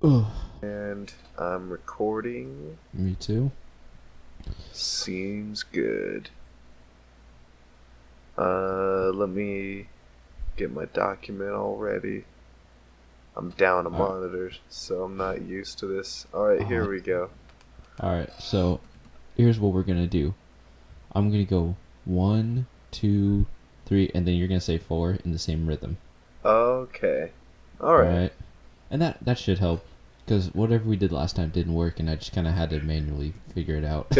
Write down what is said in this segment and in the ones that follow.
Oh, And I'm recording. me too. Seems good. Let me get my document all ready. I'm down a Alright. monitor, so I'm not used to this. Alright, here we go. Alright, so here's what we're gonna do. I'm gonna go 1, 2, 3, and then you're gonna say 4 in the same rhythm. Okay. Alright. Alright? And that should help. Because whatever we did last time didn't work, and I just kind of had to manually figure it out.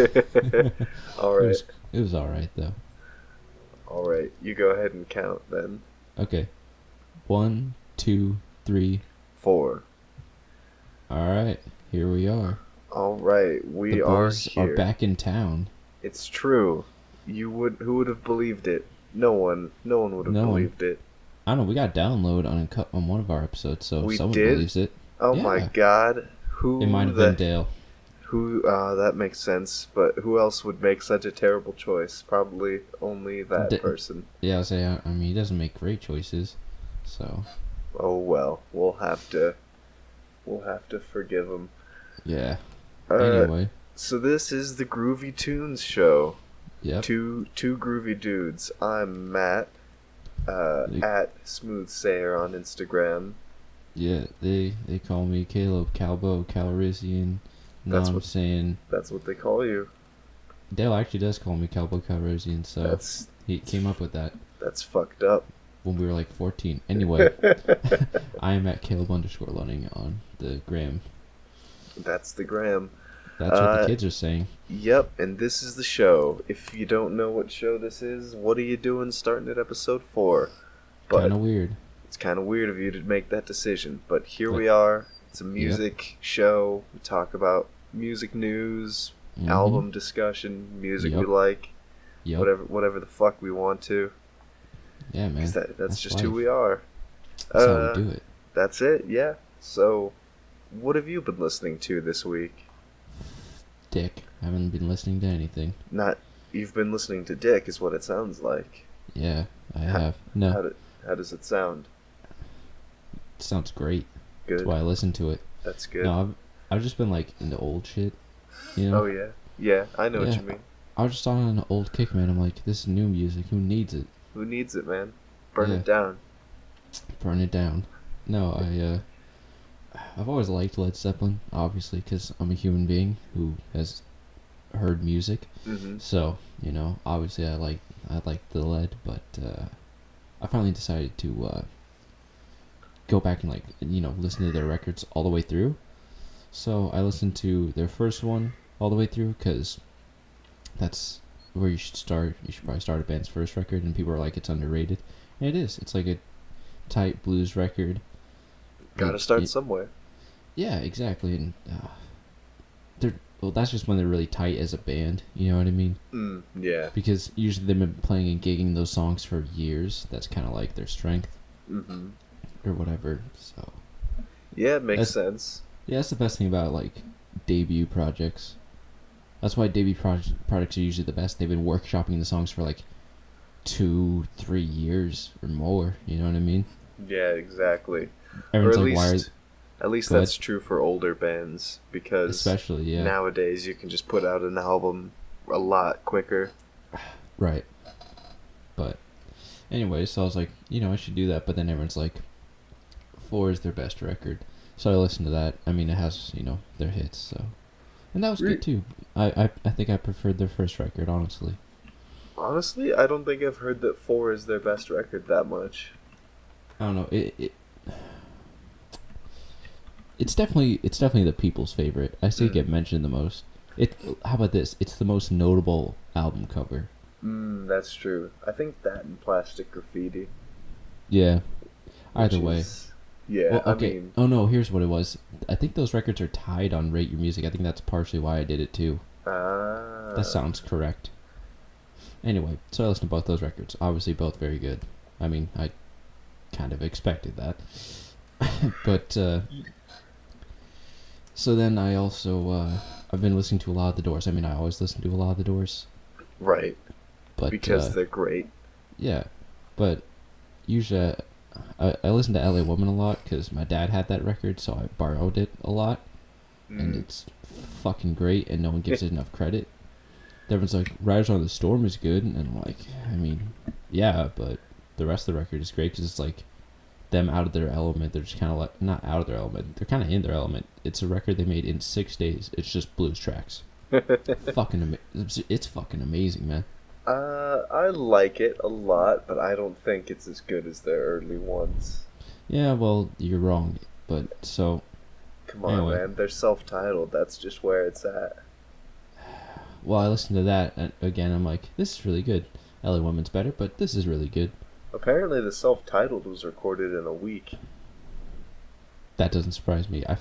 Alright. It was alright, though. Alright, you go ahead and count then. Okay. 1, 2, 3. 4. Alright, here we are. Alright, we The are boys here. are back in town. It's true. Who would have believed it? No one would have believed it. I don't know, we got download on one of our episodes, so We someone did? believes it. Oh Yeah. my god. It might have been Dale. That makes sense, but who else would make such a terrible choice? Probably only that person. Yeah, I mean, he doesn't make great choices, so. Oh well, we'll have to forgive him. Yeah. Anyway. So this is the Groovy Tunes show. Yep. Two groovy dudes. I'm Matt, at Smooth Sayer on Instagram. Yeah, they call me Caleb, Calbo, Calrissian. No, I'm saying. That's what they call you. Dale actually does call me Calbo, Calrissian, so he came up with that That's fucked up. when we were like 14. Anyway, I am at Caleb_Lunning on the gram. That's the gram. That's what the kids are saying. Yep, and this is the show. If you don't know what show this is, what are you doing starting at episode 4? Kind of weird. It's kind of weird of you to make that decision, but here we are. It's a music show. We talk about music news, album discussion, music we like, whatever the fuck we want to. Yeah, man. That's just life. Who we are. That's how we do it. That's it, yeah. So, what have you been listening to this week? Dick. I haven't been listening to anything. You've been listening to Dick, is what it sounds like. Yeah, I have. No. How does it sound? It sounds great. Good. That's why I listen to it. That's good. No, I've just been like into old shit. You know? Oh yeah. Yeah, I know what you mean. I was just on an old kick, man. I'm like, this is new music. Who needs it? Who needs it, man? Burn it down. Burn it down. No, I've always liked Led Zeppelin, obviously, because I'm a human being who has heard music. Mm-hmm. So, obviously I like the Led, but I finally decided to go back and listen to their records all the way through. So I listened to their first one all the way through because that's where you should start. You should probably start a band's first record, and people are like, it's underrated. And it is. It's like a tight blues record. Gotta start somewhere. Yeah, exactly. And that's just when they're really tight as a band. You know what I mean? Yeah. Because usually they've been playing and gigging those songs for years. That's kind of like their strength. Mm-hmm. Or whatever. So. Yeah, it makes sense. Yeah, that's the best thing about like debut projects. That's why debut projects are usually the best. They've been workshopping the songs for like 2-3 years or more. You know what I mean? Yeah, exactly. Everyone's at least that's true for older bands, because especially nowadays you can just put out an album a lot quicker. Right. But anyway, so I was like, I should do that. But then everyone's like, 4 is their best record. So I listened to that. I mean, it has, their hits. So, and that was good too. I think I preferred their first record, honestly. Honestly, I don't think I've heard that 4 is their best record that much. I don't know. It's definitely the people's favorite. I see it get mentioned the most. How about this? It's the most notable album cover. That's true. I think that and Plastic Graffiti. Yeah. Either way. Yeah, well, okay. I mean... Oh no, here's what it was. I think those records are tied on Rate Your Music. I think that's partially why I did it too. That sounds correct. Anyway, so I listened to both those records. Obviously both very good. I mean, I kind of expected that. But, so then I also, I've been listening to a lot of The Doors. I mean, I always listen to a lot of The Doors. Right. But because they're great. Yeah. But usually I listen to LA Woman a lot because my dad had that record, so I borrowed it a lot, and it's fucking great, and no one gives it enough credit. Everyone's like, Riders on the Storm is good, and I'm like, I mean, yeah, but the rest of the record is great because it's like them out of their element. They're just kind of like, not out of their element, they're kind of in their element. It's a record they made in 6 days. It's just blues tracks. It's fucking amazing, man. I like it a lot, but I don't think it's as good as their early ones. Yeah, well, you're wrong, but so... Come on, anyway. man. They're self-titled. That's just where it's at. Well, I listened to that, and again, I'm like, this is really good. LA Woman's better, but this is really good. Apparently, the self-titled was recorded in a week. That doesn't surprise me. I'm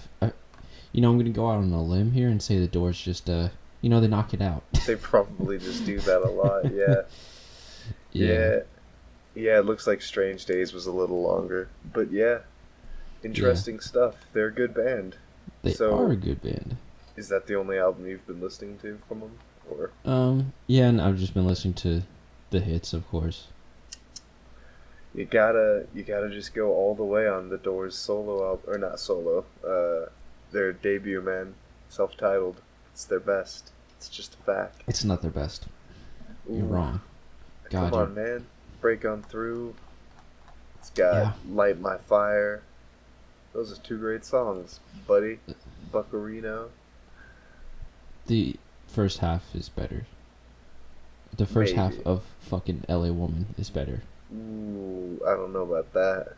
going to go out on a limb here and say the Doors just, they knock it out. They probably just do that a lot, yeah. Yeah, it looks like Strange Days was a little longer. But yeah, interesting stuff. They're a good band. They are a good band. Is that the only album you've been listening to from them? Or? Yeah, and I've just been listening to the hits, of course. You gotta just go all the way on the Doors solo album, or not solo, their debut, man, self-titled. It's their best. It's just a fact. It's not their best. Ooh. You're wrong. God, come on, man. Break On Through. It's got Light My Fire. Those are 2 great songs, buddy. Buccarino. The first half is better. The first half of fucking LA Woman is better. Ooh, I don't know about that.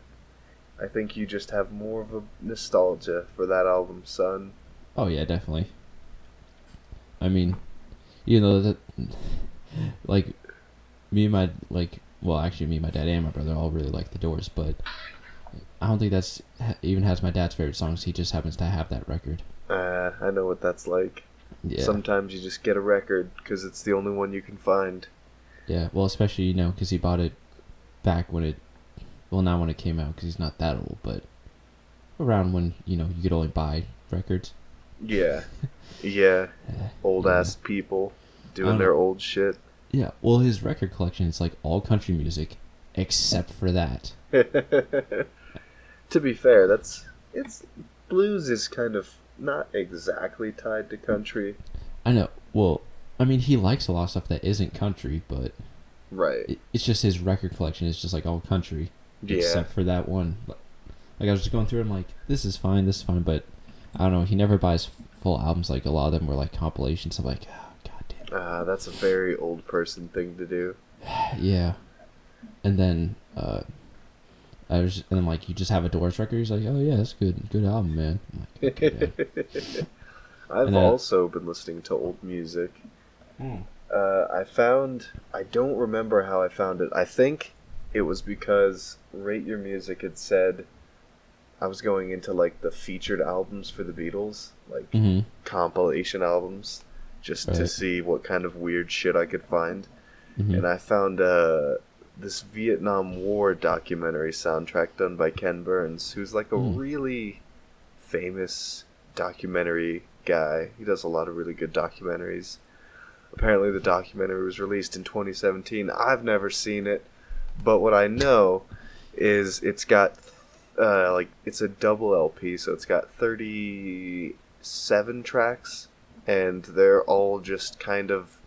I think you just have more of a nostalgia for that album, son. Oh yeah, definitely. I mean, that, like, me and my dad and my brother all really like the Doors, but I don't think that's even has my dad's favorite songs. He just happens to have that record. I know what that's like. Yeah. Sometimes you just get a record because it's the only one you can find. Yeah, well, especially, because he bought it back when not when it came out because he's not that old, but around when, you could only buy records. Yeah. Yeah. Old-ass people doing their old shit. Yeah, well, his record collection is like all country music except for that. To be fair, blues is kind of not exactly tied to country. I know. Well, I mean, he likes a lot of stuff that isn't country, but right. It's just his record collection is just like all country, except for that one. Like I was just going through, and I'm like, this is fine, but I don't know. He never buys full albums. Like a lot of them were like compilations. I'm like, oh, god damn. That's a very old person thing to do. Yeah, and then I'm like, you just have a Doors record? He's like, oh yeah, that's good album, man. I'm like, okay, man. I've also been listening to old music. I don't remember how I found it. I think it was because Rate Your Music had said I was going into like the featured albums for the Beatles, like compilation albums, just to see what kind of weird shit I could find. And I found this Vietnam War documentary soundtrack done by Ken Burns, who's like a really famous documentary guy. He does a lot of really good documentaries. Apparently the documentary was released in 2017. I've never seen it, but what I know is it's got it's a double LP, so it's got 37 tracks, and they're all just kind of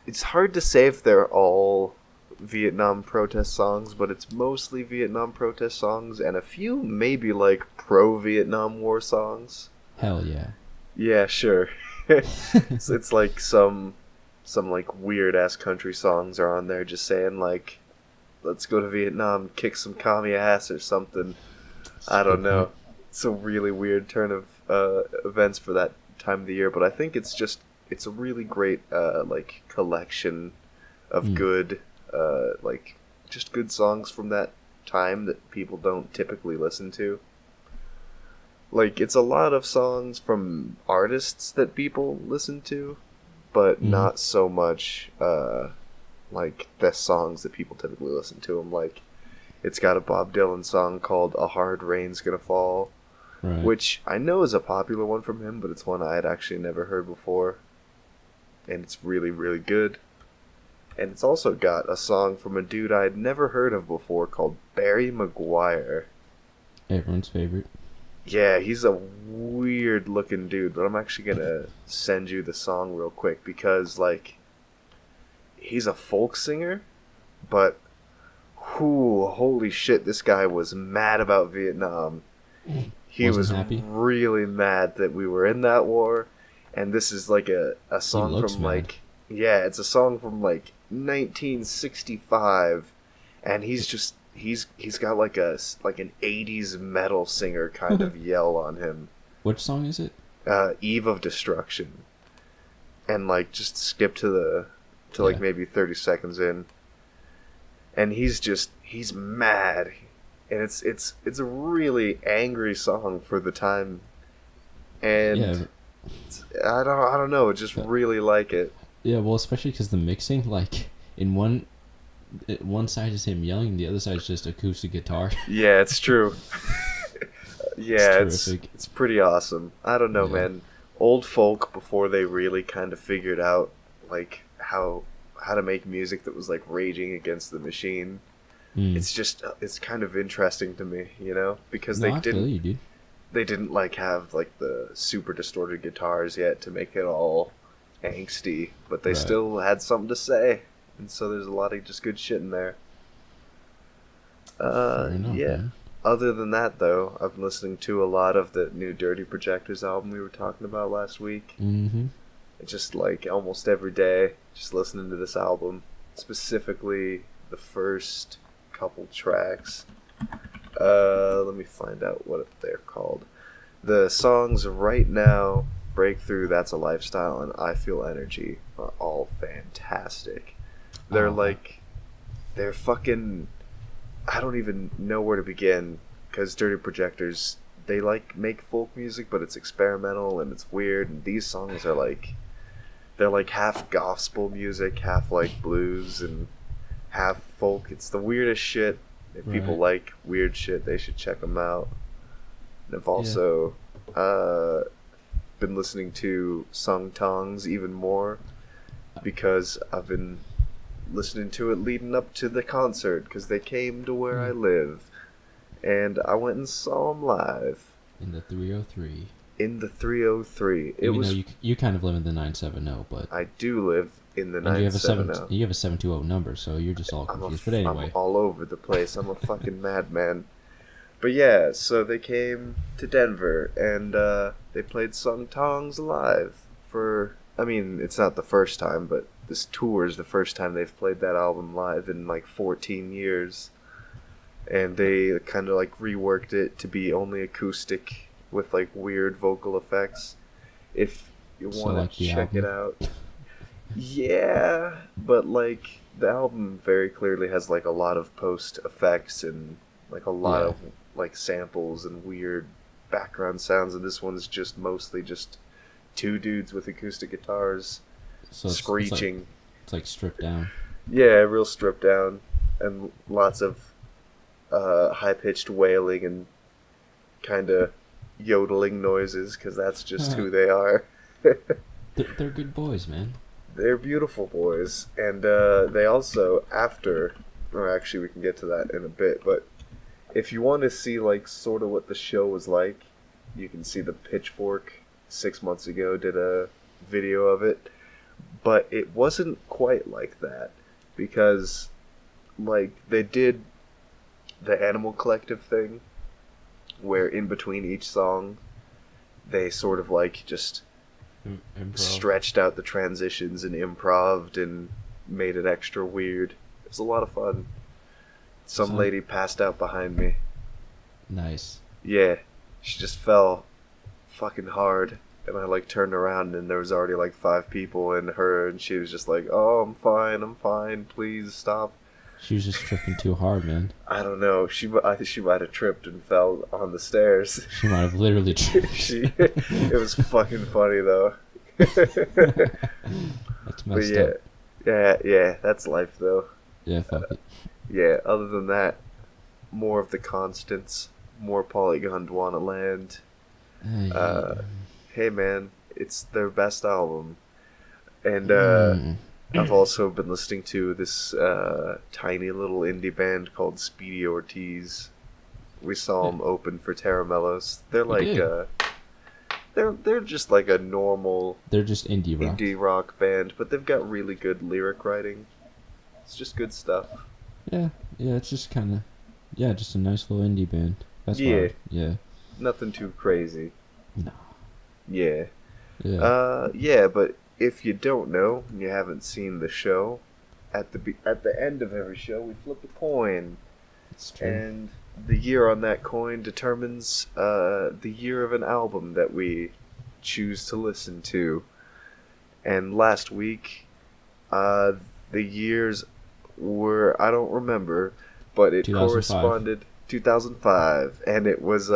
it's hard to say if they're all Vietnam protest songs, but it's mostly Vietnam protest songs and a few maybe like pro-Vietnam War songs. Hell yeah. Yeah, sure. It's like some like weird ass country songs are on there just saying like, let's go to Vietnam, kick some commie ass or something. I don't know. It's a really weird turn of events for that time of the year, but I think it's a really great like collection of good like just good songs from that time that people don't typically listen to. Like, it's a lot of songs from artists that people listen to, but not so much like the songs that people typically listen to them. Like, it's got a Bob Dylan song called A Hard Rain's Gonna Fall, which I know is a popular one from him, but it's one I had actually never heard before. And it's really, really good. And it's also got a song from a dude I'd never heard of before called Barry Maguire. Everyone's favorite. Yeah, he's a weird looking dude, but I'm actually gonna send you the song real quick because, like, he's a folk singer, but holy shit, this guy was mad about Vietnam. He Wasn't was happy. really mad that we were in that war, and this is like a He song looks from mad. like, yeah, it's a song from like 1965, and he's got like an 80s metal singer kind of yell on him. Which song is it? Eve of Destruction, and like just skip to like Yeah. maybe 30 seconds in, and he's mad, and it's a really angry song for the time, and Yeah. I don't know, I just Yeah. really like it. Yeah. Well, especially because the mixing, like, in one side is him yelling, the other side is just acoustic guitar. Yeah, it's true. It's Yeah, terrific. it's pretty awesome. I don't know, Yeah. man. Old folk before they really kind of figured out like how to make music that was like raging against the machine. Mm. It's kind of interesting to me, you know, because No, I feel you, dude. they didn't like have like the super distorted guitars yet to make it all angsty, but they Right. still had something to say, and so there's a lot of just good shit in there. Fair enough, Yeah. man. Other than that, though, I've been listening to a lot of the new Dirty Projectors album we were talking about last week. Mm-hmm. Just like almost every day, just listening to this album, specifically the first couple tracks. Let me find out what they're called. The songs Right Now, Breakthrough, That's a Lifestyle, and I Feel Energy are all fantastic. They're Oh. like, they're fucking, I don't even know where to begin, because Dirty Projectors, they like make folk music, but it's experimental and it's weird, and these songs are like, they're like half gospel music, half like blues, and half folk. It's the weirdest shit. If people Right. like weird shit, they should check them out. And I've also uh, been listening to Sung Tongs even more because I've been listening to it leading up to the concert because they came to where I live, and I went and saw them live In the 303. in the 303. It Even was. though you kind of live in the 970, but I do live in the and you have a 970. you have a 720 number, so you're just all confused. But anyway, I'm all over the place. I'm a fucking madman. But yeah, so they came to Denver and they played Sung Tongs live for. I mean, it's not the first time, but this tour is the first time they've played that album live in like 14 years. And they kind of like reworked it to be only acoustic with like weird vocal effects. If you So, want like to the check it album? out. Yeah, but like the album very clearly has like a lot of post effects and like a lot Yeah. of like samples and weird background sounds, and this one's just mostly just two dudes with acoustic guitars so screeching. it's like stripped down. Yeah, real stripped down, and lots of high pitched wailing and kind of yodeling noises because that's just who they are. They're good boys, man. They're beautiful boys, and they also or actually we can get to that in a bit, but if you want to see like sort of what the show was like, you can see the Pitchfork 6 months ago did a video of it, but it wasn't quite like that because like they did the Animal Collective thing where in between each song they sort of like just Improv. stretched out the transitions and improved and made it extra weird. It was a lot of fun. Some lady passed out behind me. Nice. Yeah, she just fell fucking hard. And I like turned around and there was already like 5 people and her, and she was just like, "Oh, I'm fine, please stop." She was just tripping too hard, man. I don't know. I think she might have tripped and fell on the stairs. She might have literally tripped. It was fucking funny though. That's But messed yeah, up. yeah, that's life though. Yeah, fuck it. Yeah, other than that, more of the constants, more Polygon Dwana Land. Hey man, it's their best album. And I've also been listening to this tiny little indie band called Speedy Ortiz. We saw them open for Taramellos. They're We like did. they're just like a normal They're just indie rock band, but they've got really good lyric writing. It's just good stuff. Yeah, it's just kind of, just a nice little indie band. That's Yeah. yeah. Nothing too crazy. No. Yeah. Yeah. But if you don't know and you haven't seen the show, at the end of every show we flip a coin, It's true. and the year on that coin determines the year of an album that we choose to listen to. And last week, the years were, I don't remember, but it 2005. corresponded 2005, and it was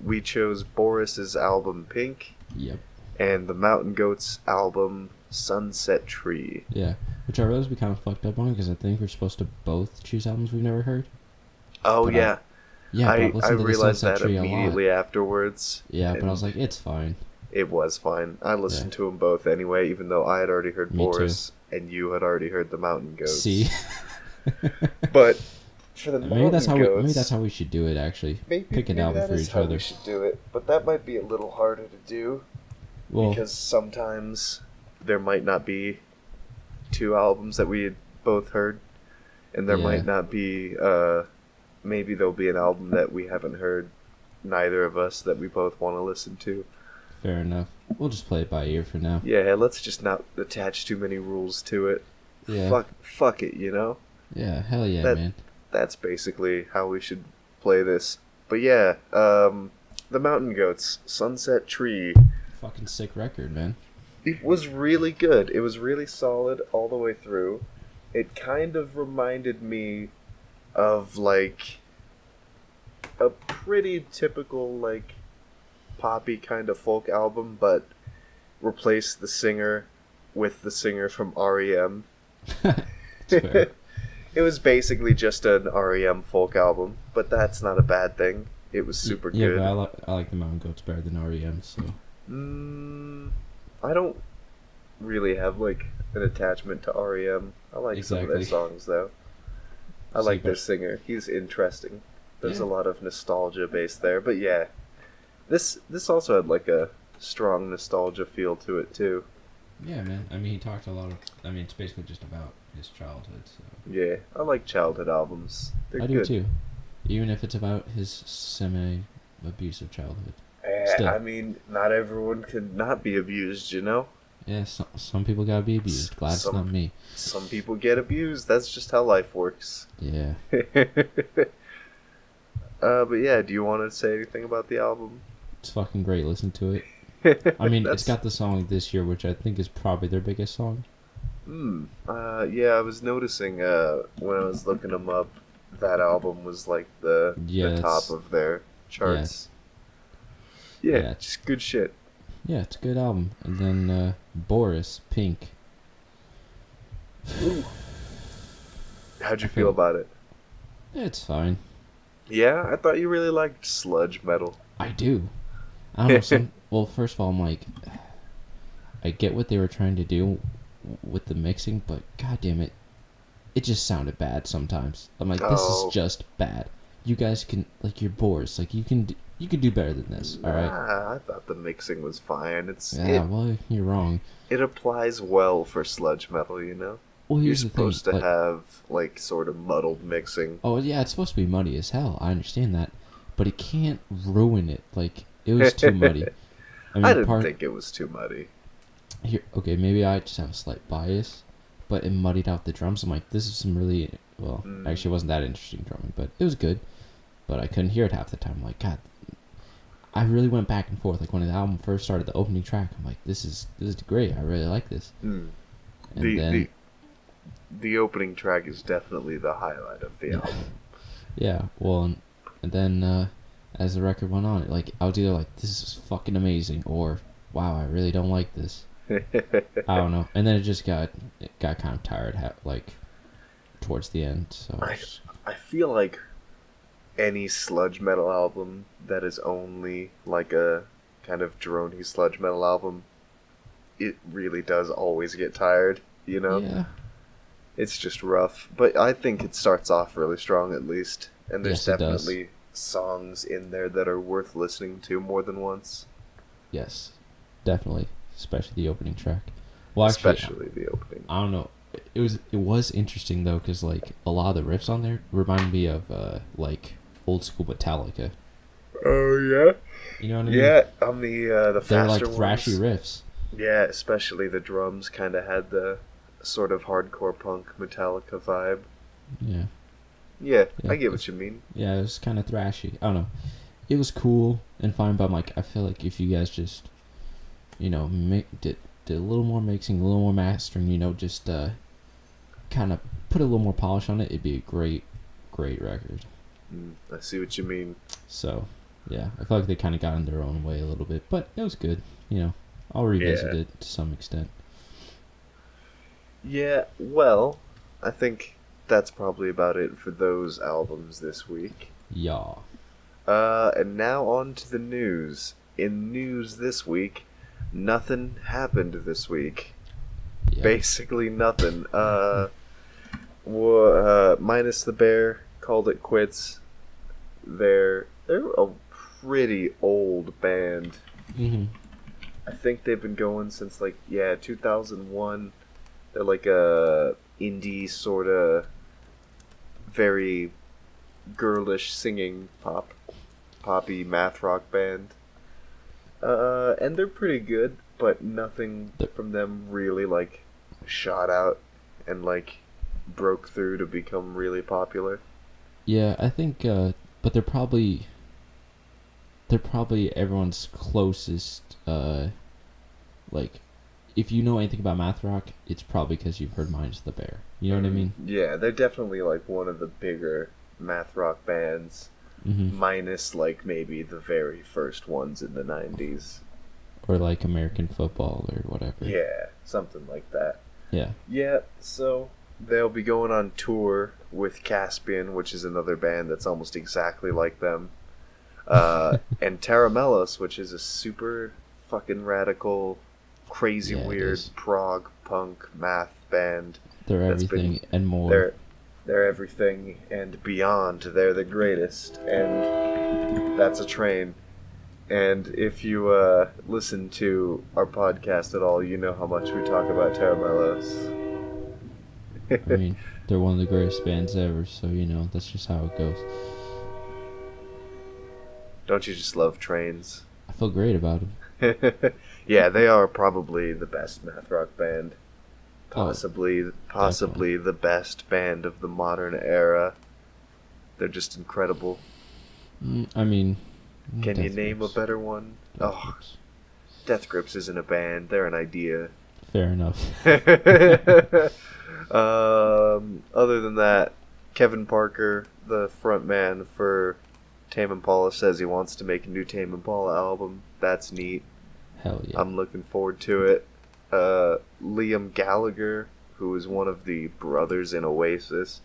we chose Boris's album Pink. Yep. And the Mountain Goats album Sunset Tree. Yeah, which I realized we kind of fucked up on because I think we're supposed to both choose albums we've never heard. Oh But yeah, Yeah, I but I realized that Tree immediately afterwards. Yeah, but I and was like, it's fine. it was fine. I listened to them both anyway, even though I had already heard Me Boris and you had already heard the Mountain Goats. See, But for the maybe that's Mountain Goats, maybe that's how we should do it. Actually, pick an album that for is each how other. we should do it, but that might be a little harder to do Well, because sometimes there might not be two albums that we had both heard, and there Yeah. might not be. Maybe there'll be an album that we haven't heard, neither of us, that we both want to listen to. fair enough. We'll just play it by ear for now. Yeah, let's just not attach too many rules to it. Yeah. Fuck it, you know? Yeah, hell yeah, That- man. That's basically how we should play this. But yeah, the Mountain Goats, Sunset Tree. Fucking sick record, man. It was really good. It was really solid all the way through. It kind of reminded me of, like, a pretty typical, like, poppy kind of folk album, but replaced the singer with the singer from REM. It's fair. It was basically just an REM folk album, but that's not a bad thing. It was super Yeah, good. but I like the Mountain Goats better than REM, so. I don't really have, like, an attachment to REM. I like some of their Exactly. songs, though. I See, like their but- singer. He's interesting. There's Yeah. a lot of nostalgia based there, but yeah. This also had, like, a strong nostalgia feel to it, too. Yeah, man. I mean, he talked a lot of. I mean, it's basically just about his childhood, so. Yeah, I like childhood albums. They're I good. do too. Even if it's about his semi-abusive childhood. Eh, Still. I mean, not everyone can not be abused, you know? Yeah, some people gotta be abused. Glad it's Some- not me. Some people get abused. That's just how life works. Yeah. But yeah, do you want to say anything about the album? It's fucking great. Listen to it. I mean, it's got the song This Year, which I think is probably their biggest song. Yeah, I was noticing when I was looking them up, that album was like the Yeah, top of their charts. Yeah, Yeah. just good shit. Yeah, it's a good album. And then Boris, Pink. How'd you I feel feel- about it? It's fine. Yeah, I thought you really liked sludge metal. I do. I don't know. Well, first of all, I'm like, I get what they were trying to do with the mixing, but god damn it, it just sounded bad sometimes. I'm like, this Oh. is just bad. You guys can, like, you're Boris. Like, you can do better than this. All right. Nah, I thought the mixing was fine. Yeah. Well, you're wrong. It applies well for sludge metal, you know? Well, You're here's the thing. supposed to like, have, like, sort of muddled mixing. oh yeah, it's supposed to be muddy as hell. I understand that, but it can't ruin it. Like, it was too muddy. I didn't think it was too muddy. Here, okay, maybe I just have a slight bias, but it muddied out the drums. I'm like, this is some really, well, actually it wasn't that interesting drumming, but it was good. But I couldn't hear it half the time. I'm like, God, I really went back and forth. Like when the album first started, the opening track, I'm like, this is great. I really like this. And then, The opening track is definitely the highlight of the album. yeah, well, and then as the record went on, I was either like, this is fucking amazing, or wow, I really don't like this. I don't know. And then it got kind of tired, towards the end. So I feel like any sludge metal album that is only like a kind of droney sludge metal album, it really does always get tired. you know? Yeah. It's just rough. But I think it starts off really strong, at least. And there's Yes, it does. definitely songs in there that are worth listening to more than once. Yes, definitely. Especially the opening track. Well, actually, Especially the opening. I don't know. It was interesting though, because like a lot of the riffs on there remind me of like old school Metallica. Oh yeah. You know what I mean? Yeah, on the They're like faster thrashy ones. riffs. Yeah, especially the drums kind of had the sort of hardcore punk Metallica vibe. Yeah. Yeah, Yeah, I get what you mean. Yeah, it was kind of thrashy. I don't know. It was cool and fine, but I'm like, I feel like if you guys just, did a little more mixing, a little more mastering, just kind of put a little more polish on it, it'd be a great record. I see what you mean. So, yeah, I feel like they kind of got in their own way a little bit, but it was good. I'll revisit it to some extent. Yeah, well, I think that's probably about it for those albums this week. Yeah. And now on to the news. In news this week, nothing happened this week. Yeah. Basically nothing. Minus the Bear called it quits. They're a pretty old band. Mm-hmm. I think they've been going since 2001. They're like a indie sort of very girlish singing poppy math rock band. And they're pretty good, but nothing from them really shot out and broke through to become really popular. Yeah, I think, but they're probably everyone's closest. If you know anything about math rock, it's probably because you've heard Minus the Bear. You know what I mean? Yeah, they're definitely one of the bigger math rock bands. Mm-hmm. Minus maybe the very first ones in the 90s. Or American football or whatever. Yeah, something like that. Yeah. Yeah, so they'll be going on tour with Caspian, which is another band that's almost exactly like them. And Taramelos, which is a super fucking radical, crazy weird prog punk math band. They're everything and more. They're everything and beyond. They're the greatest, and that's a train. And if you listen to our podcast at all, you know how much we talk about Taramelos. I mean, they're one of the greatest bands ever, so that's just how it goes. Don't you just love trains? I feel great about them. Yeah, they are probably the best math rock band. Possibly the best band of the modern era. They're just incredible. I mean, can you name a better one? Death Grips isn't a band. They're an idea. Fair enough. Other than that, Kevin Parker, the frontman for Tame Impala, says he wants to make a new Tame Impala album. That's neat. Hell yeah. I'm looking forward to it. Liam Gallagher, who is one of the brothers in Oasis,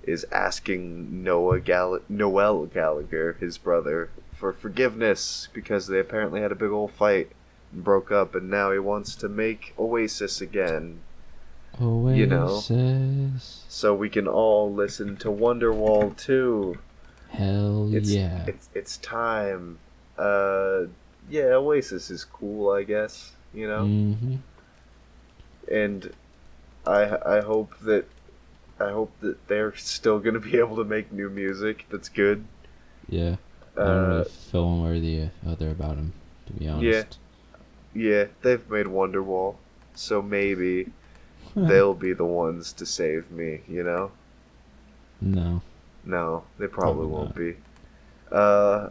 is asking Noel Gallagher, his brother, for forgiveness because they apparently had a big old fight and broke up, and now he wants to make Oasis again. Oasis. So we can all listen to Wonderwall too. Hell yeah. It's time. Yeah, Oasis is cool, I guess, Mm-hmm. And I hope that they're still gonna be able to make new music that's good. Yeah. I don't really feel one way or the other about them, to be honest. Yeah, they've made Wonderwall, so maybe they'll be the ones to save me, No, they probably won't be. Other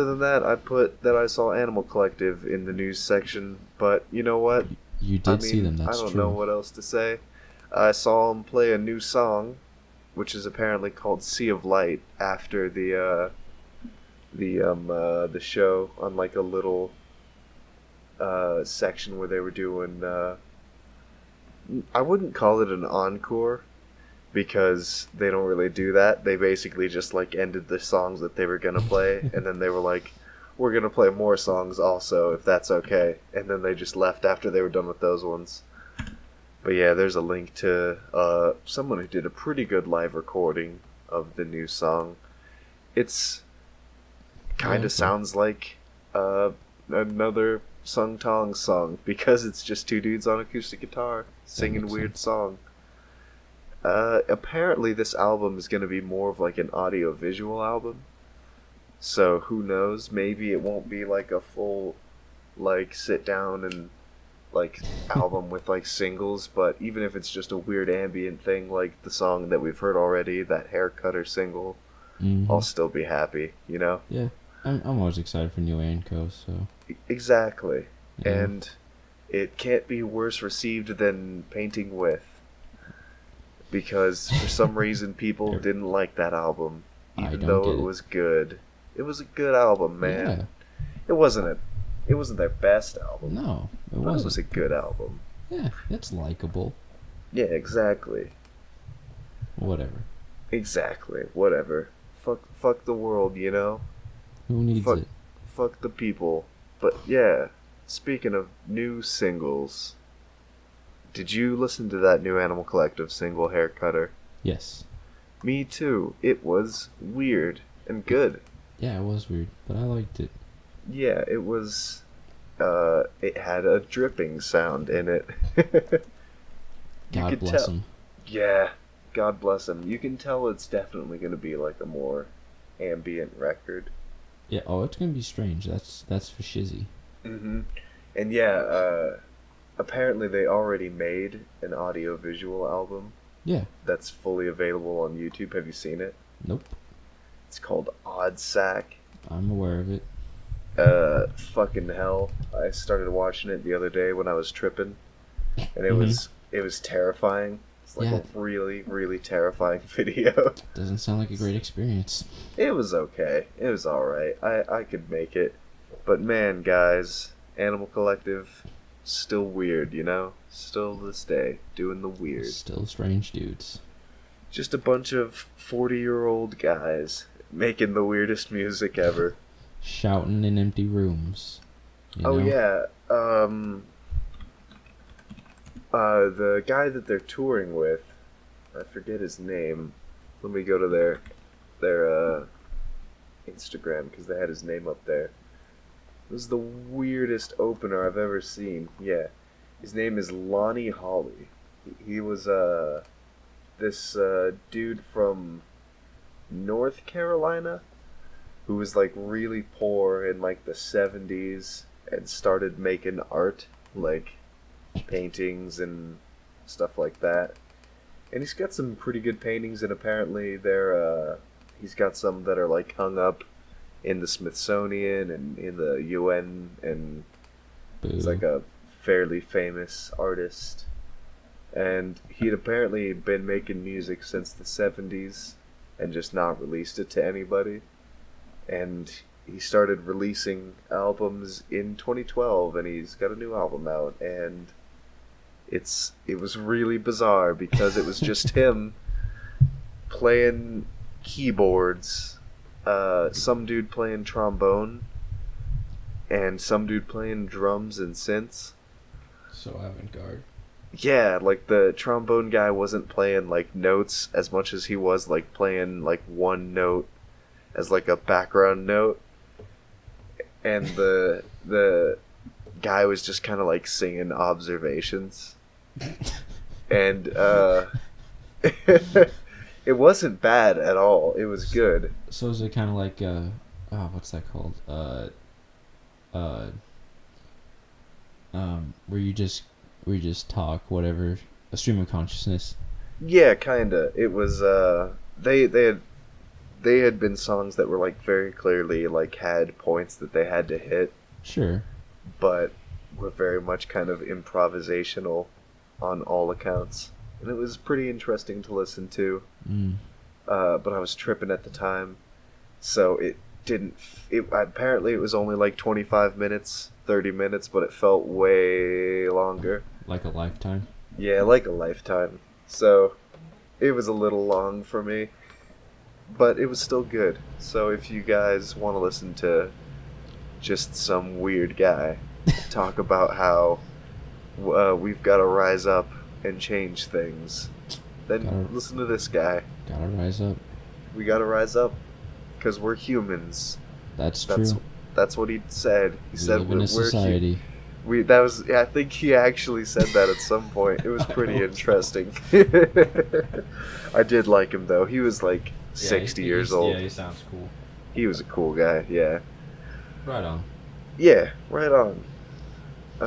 than that, I put that I saw Animal Collective in the news section, but you know what? You did see them, that's true. I don't true. know what else to say. I saw them play a new song, which is apparently called Sea of Light, after the show on a little section where they were doing I wouldn't call it an encore because they don't really do that. They basically just ended the songs that they were gonna play and then they were like, we're gonna play more songs also if that's okay, and then they just left after they were done with those ones. But yeah, there's a link to someone who did a pretty good live recording of the new song. It's kind of sounds like another Sung Tong song because it's just two dudes on acoustic guitar singing weird song. Apparently this album is going to be more of like an audio-visual album. So who knows? Maybe it won't be like a full like sit down and like album with like singles, but even if it's just a weird ambient thing like the song that we've heard already, that Hair Cutter single, I'll still be happy, you know? Yeah. I'm always excited for new AnCo, so. Exactly. Yeah. And it can't be worse received than Painting With. Because for some reason people didn't like that album, even though it was good. It was a good album, man. Yeah. It wasn't their best album. No, it wasn't. It was a good album. Yeah, it's likable. Yeah, exactly. Whatever. Exactly. Whatever. Fuck the world, you know? Who needs it? Fuck the people. But yeah, speaking of new singles, did you listen to that new Animal Collective single, Hair Cutter? Yes. Me too. It was weird and good. Yeah, it was weird, but I liked it. Yeah, it was. It had a dripping sound in it. God bless him. Yeah, God bless him. You can tell it's definitely going to be like a more ambient record. Yeah. Oh, it's going to be strange. That's for shizzy. Mm-hmm. And yeah, apparently they already made an audio-visual album. Yeah. That's fully available on YouTube. Have you seen it? Nope. It's called Odd Sack. I'm aware of it. Fucking hell. I started watching it the other day when I was tripping, and it was terrifying. It's like a really, really terrifying video. Doesn't sound like a great experience. It was okay. It was alright. I could make it. But man, guys, Animal Collective, still weird, you know? Still to this day, doing the weird. Still strange dudes. Just a bunch of 40-year-old guys making the weirdest music ever. Shouting in empty rooms. Oh yeah. The guy that they're touring with, I forget his name. Let me go to their Instagram because they had his name up there. It was the weirdest opener I've ever seen. Yeah. His name is Lonnie Holly. He was this dude from North Carolina who was like really poor in like the 70s and started making art, like paintings and stuff like that. And he's got some pretty good paintings, and apparently he's got some that are like hung up in the Smithsonian and in the UN, and he's like a fairly famous artist. And he'd apparently been making music since the 70s and just not released it to anybody. And he started releasing albums in 2012, and he's got a new album out, and it was really bizarre because it was just him playing keyboards, some dude playing trombone, and some dude playing drums and synths. So avant-garde. Yeah, like the trombone guy wasn't playing like notes as much as he was like playing like one note as like a background note, and the guy was just kind of like singing observations, and it wasn't bad at all. It was good. So is it kind of like what's that called? Where you just talk whatever, a stream of consciousness. Yeah, kinda. It was they had been songs that were like very clearly like had points that they had to hit. Sure. But were very much kind of improvisational on all accounts. And it was pretty interesting to listen to. But I was tripping at the time, so it didn't. Apparently it was only like 25 minutes, 30 minutes, but it felt way longer. Like a lifetime? Yeah, like a lifetime. So it was a little long for me, but it was still good. So if you guys want to listen to just some weird guy talk about how we've got to rise up and change things, then Gotta- listen to this guy. Gotta rise up. We gotta rise up, because we're humans. That's That's true. that's what he said. He We said live in a we're society. I think he actually said that at some point. It was pretty interesting. I did like him though. He was like 60 years old. Yeah, he sounds cool. He was a cool guy. Yeah. Right on. Yeah. Right on. Yeah.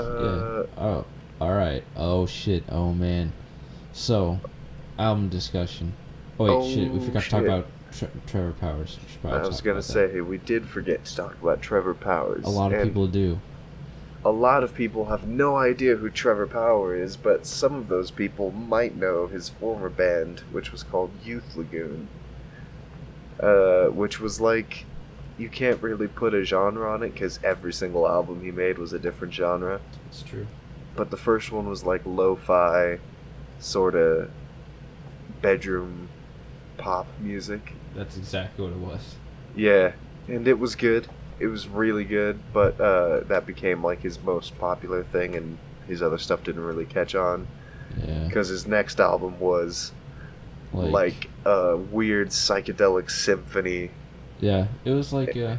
Oh, all right. Oh shit. Oh man. So, album discussion. Oh wait, shit. We forgot to talk shit. about Trevor Powers. We should probably I was talk gonna about that. say we did forget to talk about Trevor Powers. A lot of and people do. a lot of people have no idea who Trevor Power is, but some of those people might know his former band, which was called Youth Lagoon. Which was like, you can't really put a genre on it because every single album he made was a different genre. It's true. But the first one was like lo-fi, sort of bedroom pop music. That's exactly what it was. Yeah, and it was good. It was really good, but that became like his most popular thing, and his other stuff didn't really catch on. Yeah. Because his next album was like a weird psychedelic symphony. Yeah, it was like I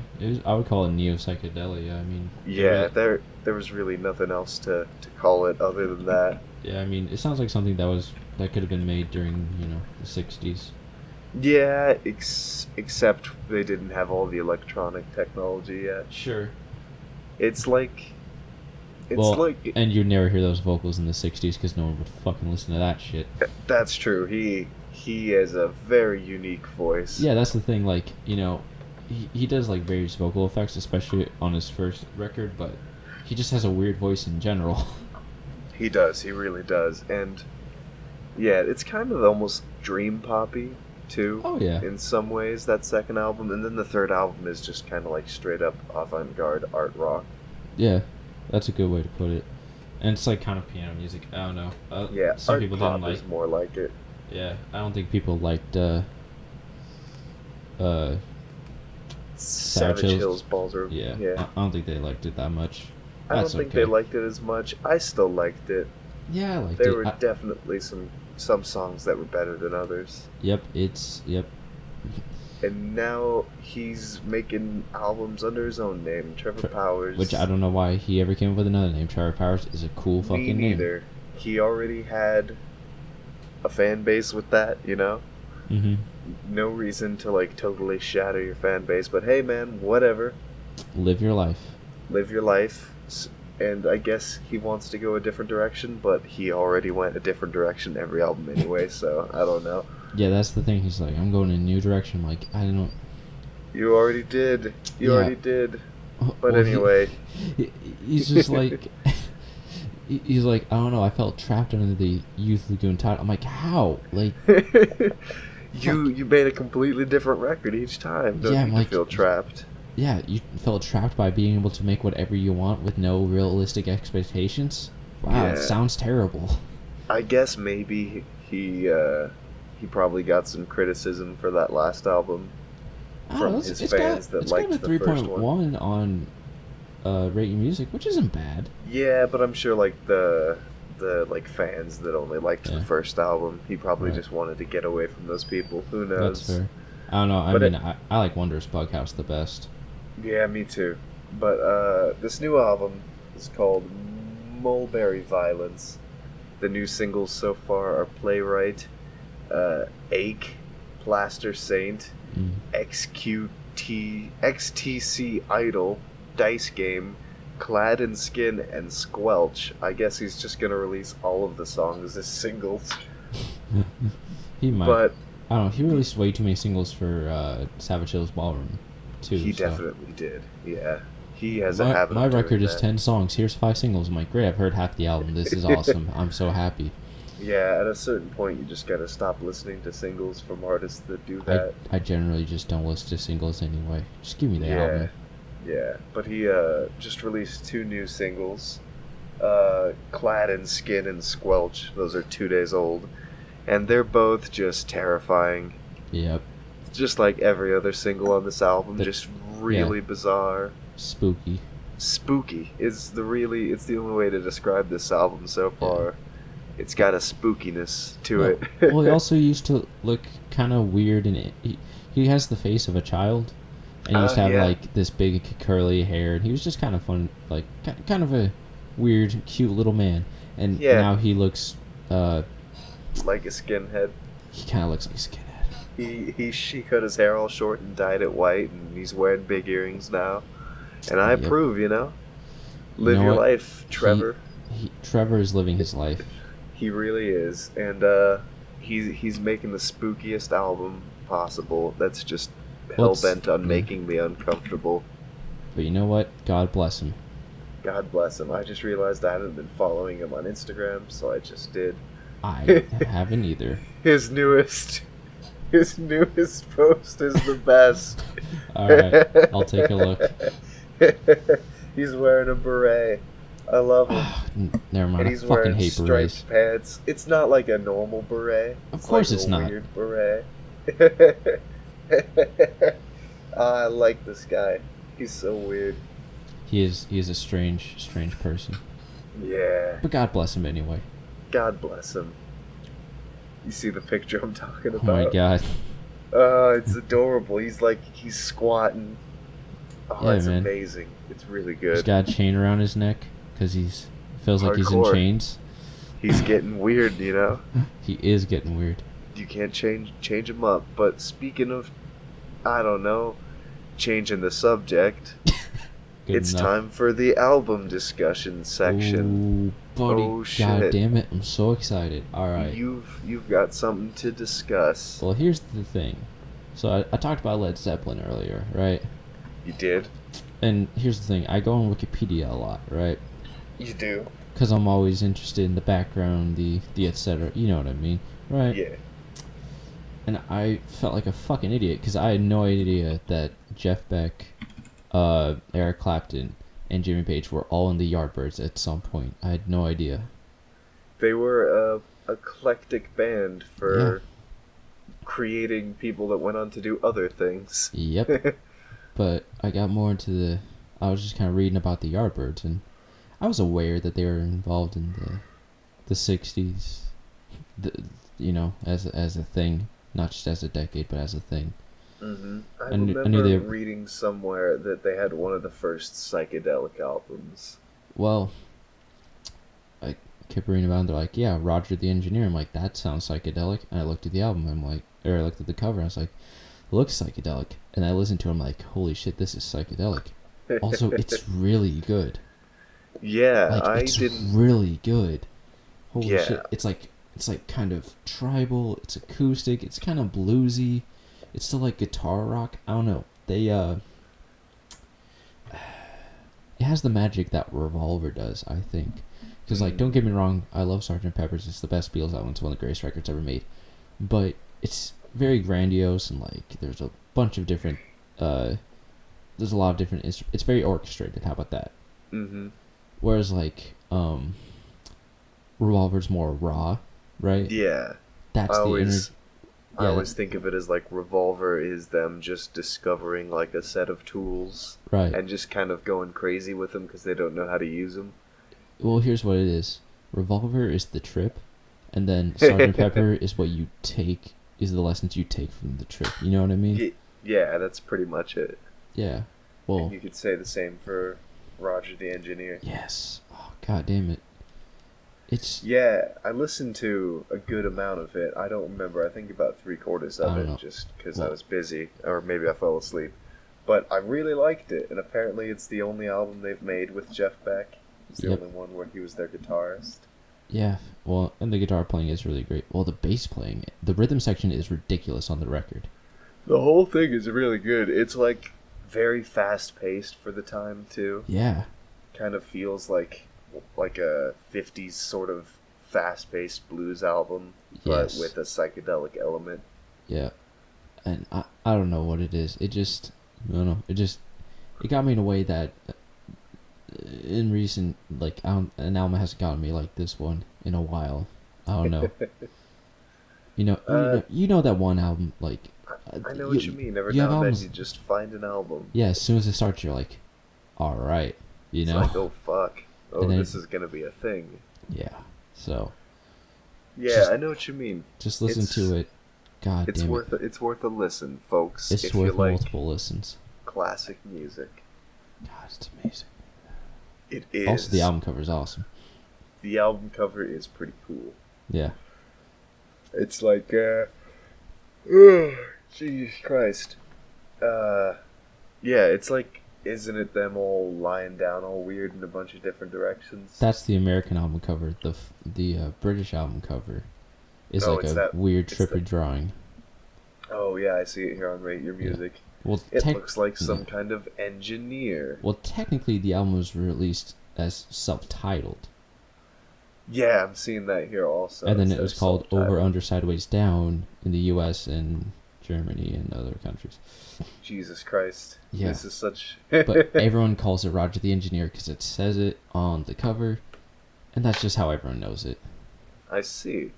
would call it neo psychedelia. I mean. Yeah, there was really nothing else to call it other than that. Yeah, I mean, it sounds like something that could have been made during the '60s. Yeah, except they didn't have all the electronic technology yet. Sure. It's like and you'd never hear those vocals in the '60s because no one would fucking listen to that shit. That's true. He has a very unique voice. Yeah, that's the thing. Like, he does like various vocal effects, especially on his first record, but he just has a weird voice in general. He does. He really does. And yeah, it's kind of almost dream poppy too. Oh yeah. In some ways, that second album, and then the third album is just kind of like straight up avant-garde art rock. Yeah, that's a good way to put it. And it's like kind of piano music. I don't know. Yeah, some art people pop didn't like. is more like it. Yeah, I don't think people liked. Savage Hills Ballroom. Yeah, Yeah. I don't think they liked it that much. I don't That's think okay. they liked it as much. I still liked it. Yeah, I liked There it. were definitely some songs that were better than others. Yep. And now he's making albums under his own name, Trevor Powers. Which I don't know why he ever came up with another name. Trevor Powers is a cool fucking Me name. neither. He already had a fan base with that, Mm-hmm. No reason to like totally shatter your fan base, but hey man, whatever. Live your life. Live your life. And I guess he wants to go a different direction, but he already went a different direction every album anyway, so I don't know. Yeah, that's the thing. He's like, I'm going in a new direction. I'm like, I don't know. You already did. You Yeah. already did. But Well, anyway. He's just like, he's like, I don't know. I felt trapped under the Youth Lagoon title. I'm like, how? Like, You made a completely different record each time. Don't Yeah, you like- feel trapped? yeah, you felt trapped by being able to make whatever you want with no realistic expectations. Wow, it Yeah. sounds terrible. I guess maybe he probably got some criticism for that last album I don't from know, his fans that liked got a the first one. 3.1 on Rate Your Music, which isn't bad. Yeah, but I'm sure like the like fans that only liked Yeah. the first album, he probably Right. just wanted to get away from those people. Who knows? That's fair. I don't know. I But mean, I like Wondrous Bughouse the best. Yeah, me too. But this new album is called Mulberry Violence. The new singles so far are Playwright, Ache, Plaster Saint, Mm. XTC Idol, Dice Game, Clad in Skin, and Squelch. I guess he's just gonna release all of the songs as singles. He might. But I don't know. He released way too many singles for Savage Hills Ballroom, too. he so. definitely did. Yeah. He has a My, habit my of doing record is that. 10 songs. Here's 5 singles. I'm like, great. I've heard half the album. This is awesome. I'm so happy. Yeah, at a certain point, you just gotta stop listening to singles from artists that do that. I generally just don't listen to singles anyway. Just give me the album. Yeah. But he just released 2 new singles, Clad in Skin and Squelch. Those are 2 days old, and they're both just terrifying. Yep. Just like every other single on this album, The- just really bizarre. Spooky. Spooky is it's the only way to describe this album so far. It's got a spookiness to Well, it. well, he also used to look kind of weird, and he has the face of a child, and he used to have Yeah. like this big curly hair, and he was just kind of fun, like kind of a weird, cute little man. And Yeah. now he looks, Like a skinhead. he kind of looks like a skinhead. He cut his hair all short and dyed it white, and he's wearing big earrings now. And I Yep. approve, You Live know your what? life, Trevor. Trevor is living his life. He really is, and he's making the spookiest album possible. That's just hell bent on making me uncomfortable. But you know what? God bless him. God bless him. I just realized I haven't been following him on Instagram, so I just did. I haven't either. His newest post is the best. Alright, I'll take a look. He's wearing a beret. I love him. Never mind, And I he's fucking wearing hate striped berets. pants. It's not like a normal beret. Of course like it's a not. Weird beret. I like this guy. He's so weird. He is a strange person. Yeah. But God bless him anyway. God bless him. You see the picture I'm talking about? Oh my god. It's adorable. He's squatting. Oh, Yeah, it's man. amazing. It's really He's good. got a chain around his neck because feels like he's in Hardcore. chains. He's getting weird, He is getting weird. You can't change him up. But speaking of, I don't know, changing the subject, Good it's enough. time for the album discussion section. Ooh, buddy. Oh, God shit. damn it. I'm so excited. Alright. You've got something to discuss. Well, here's the thing. So I talked about Led Zeppelin earlier, right? You did? And here's the thing. I go on Wikipedia a lot, right? You do? Because I'm always interested in the background, the etc. You know what I mean, right? Yeah. And I felt like a fucking idiot because I had no idea that Jeff Beck, Eric Clapton, and Jimmy Page were all in the Yardbirds at some point. I had no idea. They were a eclectic band for creating people that went on to do other things. Yep. But I got more into I was just kind of reading about the Yardbirds, and I was aware that they were involved in the 60s, as a thing, not just as a decade, but as a thing. Mm-hmm. I I knew remember they- reading somewhere that they had one of the first psychedelic albums. Well, I kept reading about it, they're like, yeah, Roger the Engineer. I'm like, that sounds psychedelic. And I looked at the album, I looked at the cover, and I was like, it looks psychedelic. And I listened to it, I'm like, holy shit, this is psychedelic. Also, it's really good. Yeah, Like, it's really good. Holy Yeah. shit. It's like kind of tribal, it's acoustic, it's kind of bluesy. It's still like guitar rock. I don't know. They it has the magic that Revolver does, I think. Because don't get me wrong, I love Sgt. Pepper's. It's the best Beatles album. It's one of the greatest records ever made. But it's very grandiose, and there's a bunch of different there's a lot of different it's very orchestrated. How about that? Mm-hmm. Whereas Revolver's more raw, right? Yeah. That's I the always Yeah, think of it as Revolver is them just discovering a set of tools right. and just kind of going crazy with them because they don't know how to use them. Well, here's what it is. Revolver is the trip, and then Sgt. Pepper is the lessons you take from the trip. You know what I mean? Yeah, that's pretty much it. Yeah. Well, And you could say the same for Roger the Engineer. yes. Oh, god damn it. It's Yeah, I listened to a good amount of it. I don't remember. I think about 3/4 I of don't it know. just because I Well- was busy, or maybe I fell asleep. But I really liked it, and apparently it's the only album they've made with Jeff Beck. It's the Yep. only one where he was their guitarist. yeah. Well, and the guitar playing is really great. Well, the bass playing, the rhythm section is ridiculous on the record. The whole thing is really good. It's very fast paced for the time too. Yeah. Kind of feels like a 50s sort of fast paced blues album, but Yes. with a psychedelic element. Yeah. And I don't know what it is. It just I don't know. It got me in a way that in recent an album hasn't gotten me like this one in a while. I don't know. You know that one album I know what you mean. Every you have now and then albums- you just find an album. Yeah, as soon as it starts, you're like, all right, It's oh fuck. Oh, And then- this is gonna be a thing. Yeah. So, Yeah, I know what you mean. Just listen to it. God damn it. It's worth a listen, folks. It's if worth you like multiple listens. classic music. God, it's amazing. It is. Also, the album cover is awesome. The album cover is pretty cool. Yeah. It's like, oh, Jesus Christ. Yeah, it's like, isn't it them all lying down all weird in a bunch of different directions? That's the American album cover. The British album cover is like a weird trippy drawing. Oh yeah, I see it here on Rate Your Music. Yeah. Well, it looks like some kind of engineer. Well, technically, the album was released as self-titled. Yeah, I'm seeing that here also. And then it was called Over, Under, Sideways, Down in the U.S. and Germany and other countries. Jesus Christ. Yeah. This is such... But everyone calls it Roger the Engineer because it says it on the cover, and that's just how everyone knows it. I see.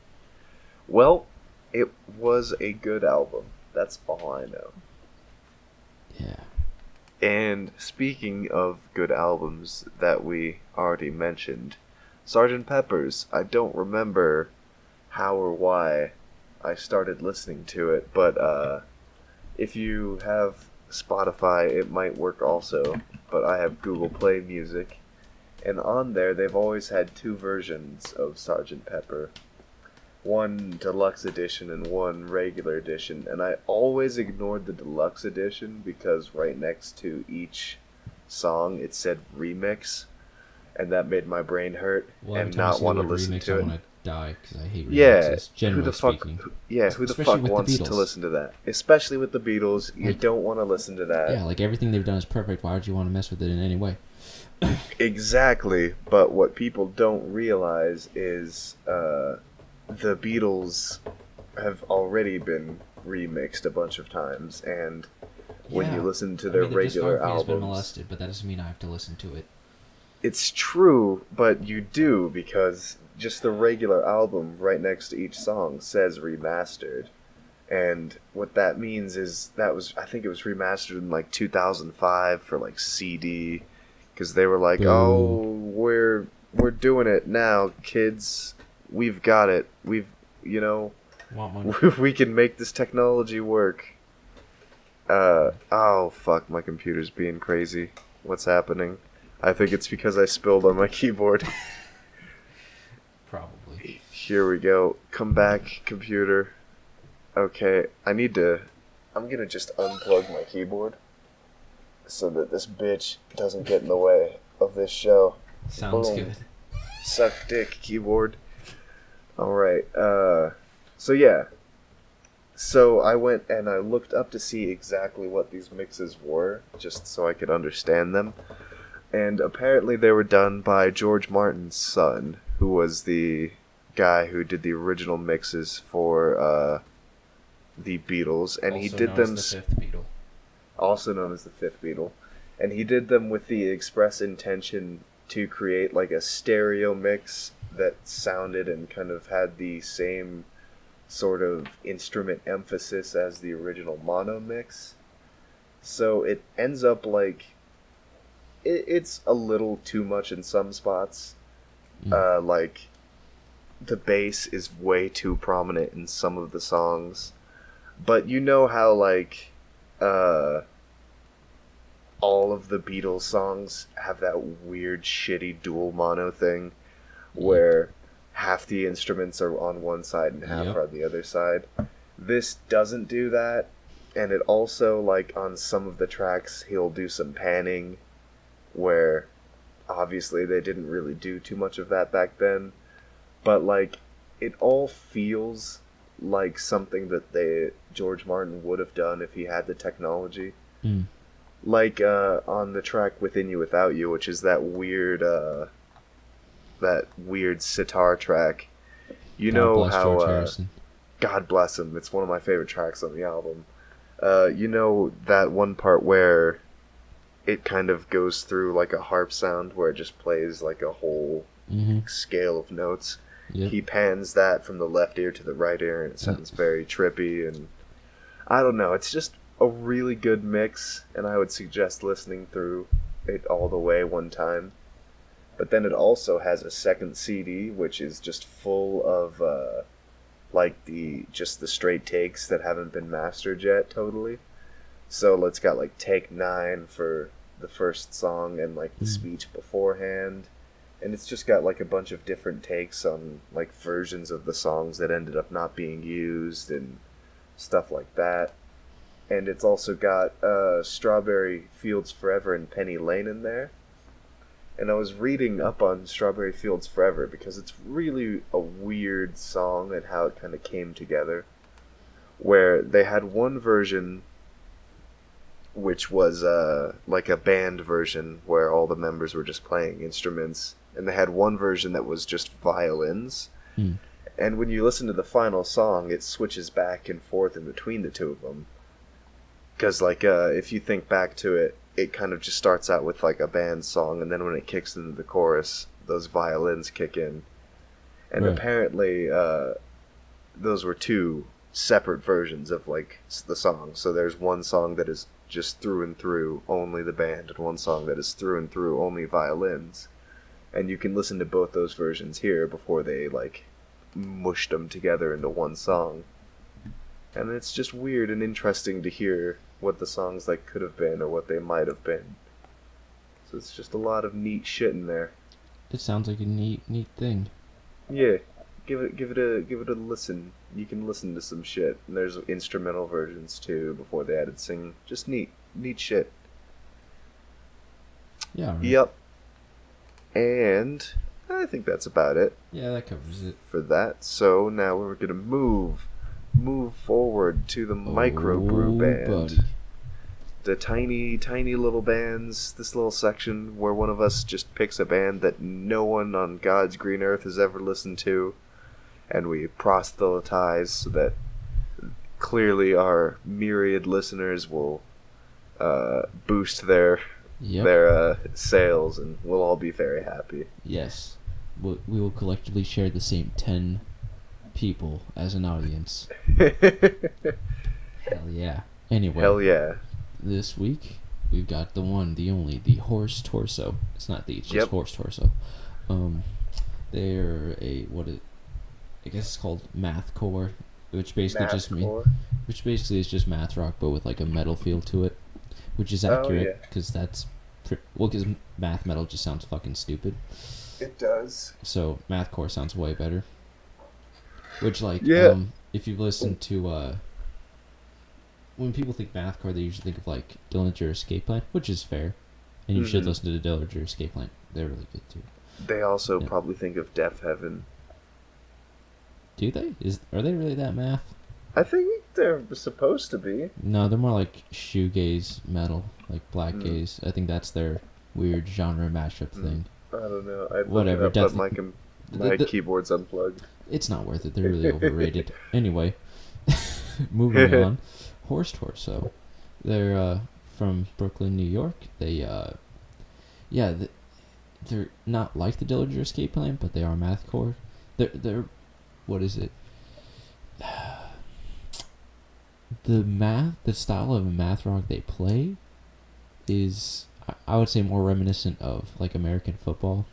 Well, it was a good album. That's all I know. Yeah. And speaking of good albums that we already mentioned, Sgt. Pepper's, I don't remember how or why I started listening to it, but if you have Spotify, it might work also, but I have Google Play Music, and on there they've always had two versions of Sgt. Pepper. One deluxe edition and one regular edition, and I always ignored the deluxe edition because right next to each song it said remix, and that made my brain hurt and not want to listen to it. I want to die because I hate remixes. Generally speaking. Who the fuck wants to listen to that? Especially with the Beatles, you don't want to listen to that. Yeah, like everything they've done is perfect. Why would you want to mess with it in any way? Exactly, but what people don't realize is the Beatles have already been remixed a bunch of times, and when you listen to their regular albums, has been molested, but that doesn't mean I have to listen to it. It's true, but you do, because just the regular album right next to each song says remastered, and what that means is I think it was remastered in like 2005 for like CD, because they were like, oh, we're doing it now, kids. We've got it. Want money. We can make this technology work. Oh fuck, my computer's being crazy. What's happening? I think it's because I spilled on my keyboard. Probably. Here we go. Come back, computer. Okay, I'm gonna just unplug my keyboard so that this bitch doesn't get in the way of this show. Sounds good. Suck dick, keyboard. Alright, so yeah. So I went and I looked up to see exactly what these mixes were, just so I could understand them. And apparently they were done by George Martin's son, who was the guy who did the original mixes for the Beatles. And he did them... Also known as the Fifth Beatle. Also known as the Fifth Beatle. And he did them with the express intention to create like a stereo mix that sounded and kind of had the same sort of instrument emphasis as the original mono mix. So it ends up like it's a little too much in some spots. Like the bass is way too prominent in some of the songs. But you know how like all of the Beatles songs have that weird shitty dual mono thing where half the instruments are on one side and half are on the other side. This doesn't do that, and it also, like, on some of the tracks, he'll do some panning, where, obviously, they didn't really do too much of that back then, but, like, it all feels like something that George Martin would have done if he had the technology. Like, on the track Within You, Without You, which is that weird sitar track. You know how God bless him, it's one of my favorite tracks on the album. You know that one part where it kind of goes through like a harp sound where it just plays like a whole scale of notes. He pans that from the left ear to the right ear and it sounds very trippy, and I don't know, it's just a really good mix, and I would suggest listening through it all the way one time. But then it also has a second CD, which is just full of like the straight takes that haven't been mastered yet totally. So it's got like take 9 for the first song and like the speech beforehand. And it's just got like a bunch of different takes on like versions of the songs that ended up not being used and stuff like that. And it's also got Strawberry Fields Forever and Penny Lane in there. And I was reading up on Strawberry Fields Forever because it's really a weird song and how it kind of came together. Where they had one version which was like a band version where all the members were just playing instruments. And they had one version that was just violins. And when you listen to the final song, it switches back and forth in between the two of them. Because, like, if you think back to it, it kind of just starts out with, like, a band song, and then when it kicks into the chorus, those violins kick in. And apparently, those were two separate versions of, like, the song. So there's one song that is just through and through only the band, and one song that is through and through only violins. And you can listen to both those versions here before they, like, mushed them together into one song. And it's just weird and interesting to hear what the songs like could have been or what they might have been. So it's just a lot of neat shit in there. It sounds like a neat thing. Yeah, give it a listen. You can listen to some shit. And there's instrumental versions too before they added singing. Just neat shit. Yeah. Right. Yep. And I think that's about it. Yeah, that covers it for that. So now we're gonna move forward to the microbrew band. Buddy. The tiny little bands, this little section where one of us just picks a band that no one on God's green earth has ever listened to, and we proselytize so that clearly our myriad listeners will boost their sales, and we'll all be very happy. Yes. We will collectively share the same 10 people as an audience. Hell yeah. Anyway. Hell yeah. This week, we've got the one, the only, the Horse Torso. It's not the, it's just Horse Torso. They're I guess it's called mathcore, which basically is just math rock, but with like a metal feel to it, which is accurate, because because math metal just sounds fucking stupid. It does. So mathcore sounds way better. Which, like, if you've listened to, when people think mathcore, they usually think of, like, Dillinger Escape Plan, which is fair. And you should listen to the Dillinger Escape Plan. They're really good, too. They also probably think of Death Heaven. Do they? Are they really that math? I think they're supposed to be. No, they're more like shoegaze metal, like black gaze. I think that's their weird genre mashup thing. I don't know. I'd Whatever. Look it up, but my keyboard's unplugged. It's not worth it. They're really overrated. Anyway, moving on. Horse Torso. They're from Brooklyn, New York. They're not like the Dillinger Escape Plan, but they are mathcore. They're what is it? The style of math rock they play is, I would say, more reminiscent of like American football.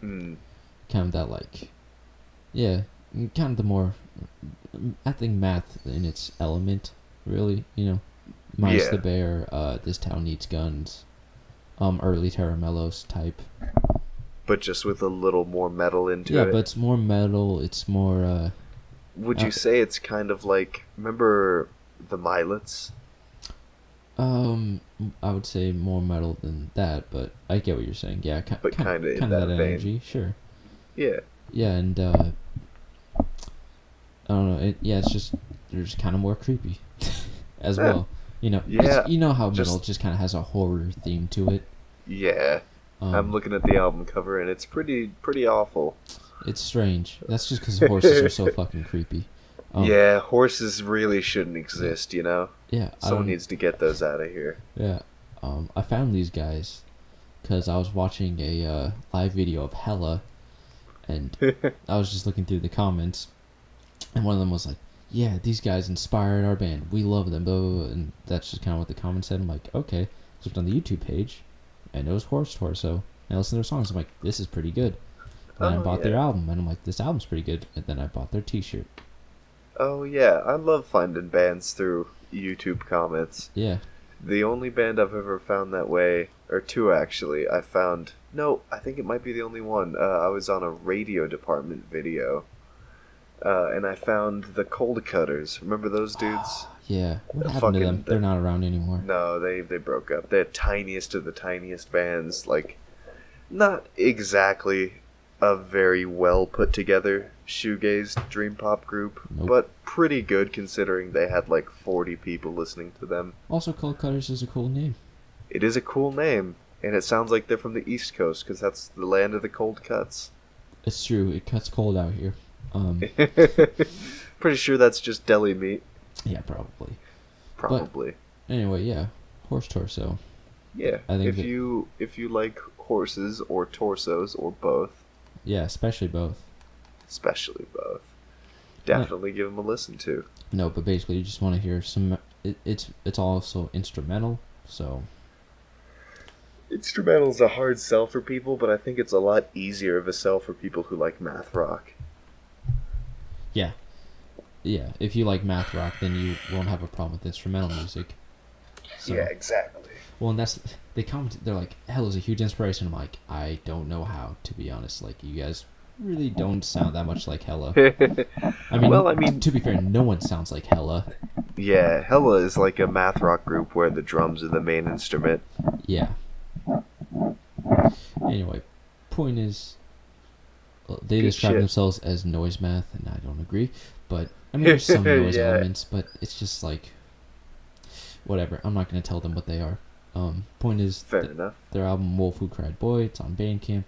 Kind of that, like, kind of the more, I think, math in its element, really, Mice the Bear, This Town Needs Guns, early Terramellos type. But just with a little more metal into it. Yeah, but it's more metal, it's more, Would you say it's kind of like, remember the Milets? I would say more metal than that, but I get what you're saying. Yeah, but kind of in that vein. energy, sure. Yeah. Yeah, and I don't know. It's just they're just kind of more creepy, as well. You know how metal just kind of has a horror theme to it. Yeah. I'm looking at the album cover, and it's pretty awful. It's strange. That's just because horses are so fucking creepy. Yeah, horses really shouldn't exist, Yeah. Someone needs to get those out of here. Yeah. I found these guys because I was watching a live video of Hella, and I was just looking through the comments, and one of them was like, "Yeah, these guys inspired our band. We love them." Blah, blah, blah. And that's just kind of what the comment said. I'm like, okay. Clicked on the YouTube page, and it was Horse Torso. And I listen to their songs. I'm like, this is pretty good. And then I bought their album, and I'm like, this album's pretty good. And then I bought their T-shirt. Oh yeah, I love finding bands through YouTube comments. Yeah. The only band I've ever found that way, or two actually, I think it might be the only one. I was on a radio department video, and I found the Cold Cutters. Remember those dudes? Yeah. What happened to them? They're not around anymore. No, they broke up. They're tiniest of the tiniest bands. Like, not exactly a very well put together shoegaze dream pop group, but pretty good considering they had like 40 people listening to them. Also, Cold Cutters is a cool name. It is a cool name, and it sounds like they're from the East Coast because that's the land of the cold cuts. It's true. It cuts cold out here. Pretty sure that's just deli meat. Yeah, probably. Probably. But anyway, yeah, Horse Torso. Yeah, I think if you like horses or torsos or both. Yeah, especially both. Definitely give them a listen to. No, but basically you just want to hear some. It's also instrumental, so. Instrumental's a hard sell for people, but I think it's a lot easier of a sell for people who like math rock. Yeah. Yeah, if you like math rock, then you won't have a problem with instrumental music. So, yeah, exactly. Well, and they comment. They're like, "Hell is a huge inspiration." I'm like, I don't know how, to be honest. Like, you guys really don't sound that much like Hella. I mean, to be fair, no one sounds like Hella. Yeah, Hella is like a math rock group where the drums are the main instrument. Yeah. Anyway, point is, they describe themselves as noise math, and I don't agree. But I mean, there's some noise elements, but it's just like, whatever. I'm not gonna tell them what they are. Point is, fair enough. Their album Wolf Who Cried Boy, it's on Bandcamp.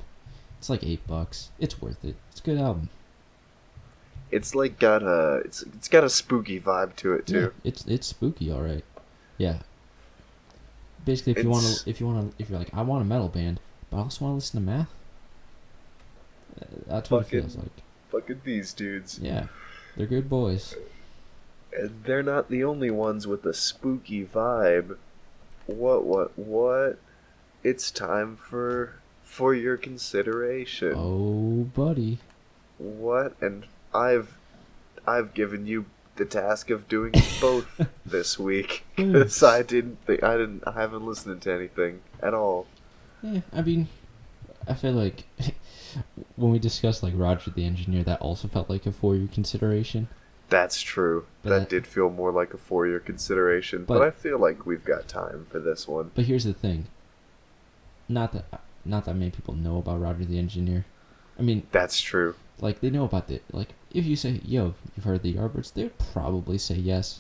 It's like $8. It's worth it. It's a good album. It's like got a it's got a spooky vibe to it too. Yeah, it's spooky, all right. Yeah. Basically, if you're like, I want a metal band, but I also want to listen to math. That's what it feels like. Fucking these dudes. Yeah, they're good boys. And they're not the only ones with a spooky vibe. What? It's time for your consideration. Oh, buddy. What? And I've given you the task of doing both this week because I haven't listened to anything at all. Yeah, I mean, I feel like when we discussed like Roger the Engineer, that also felt like a for-you consideration. That's true. That did feel more like a for-your consideration, but I feel like we've got time for this one. But here's the thing. Not that many people know about Roger the Engineer. I mean, that's true. Like, they know about if you say, yo, you've heard the Yardbirds, they'd probably say yes.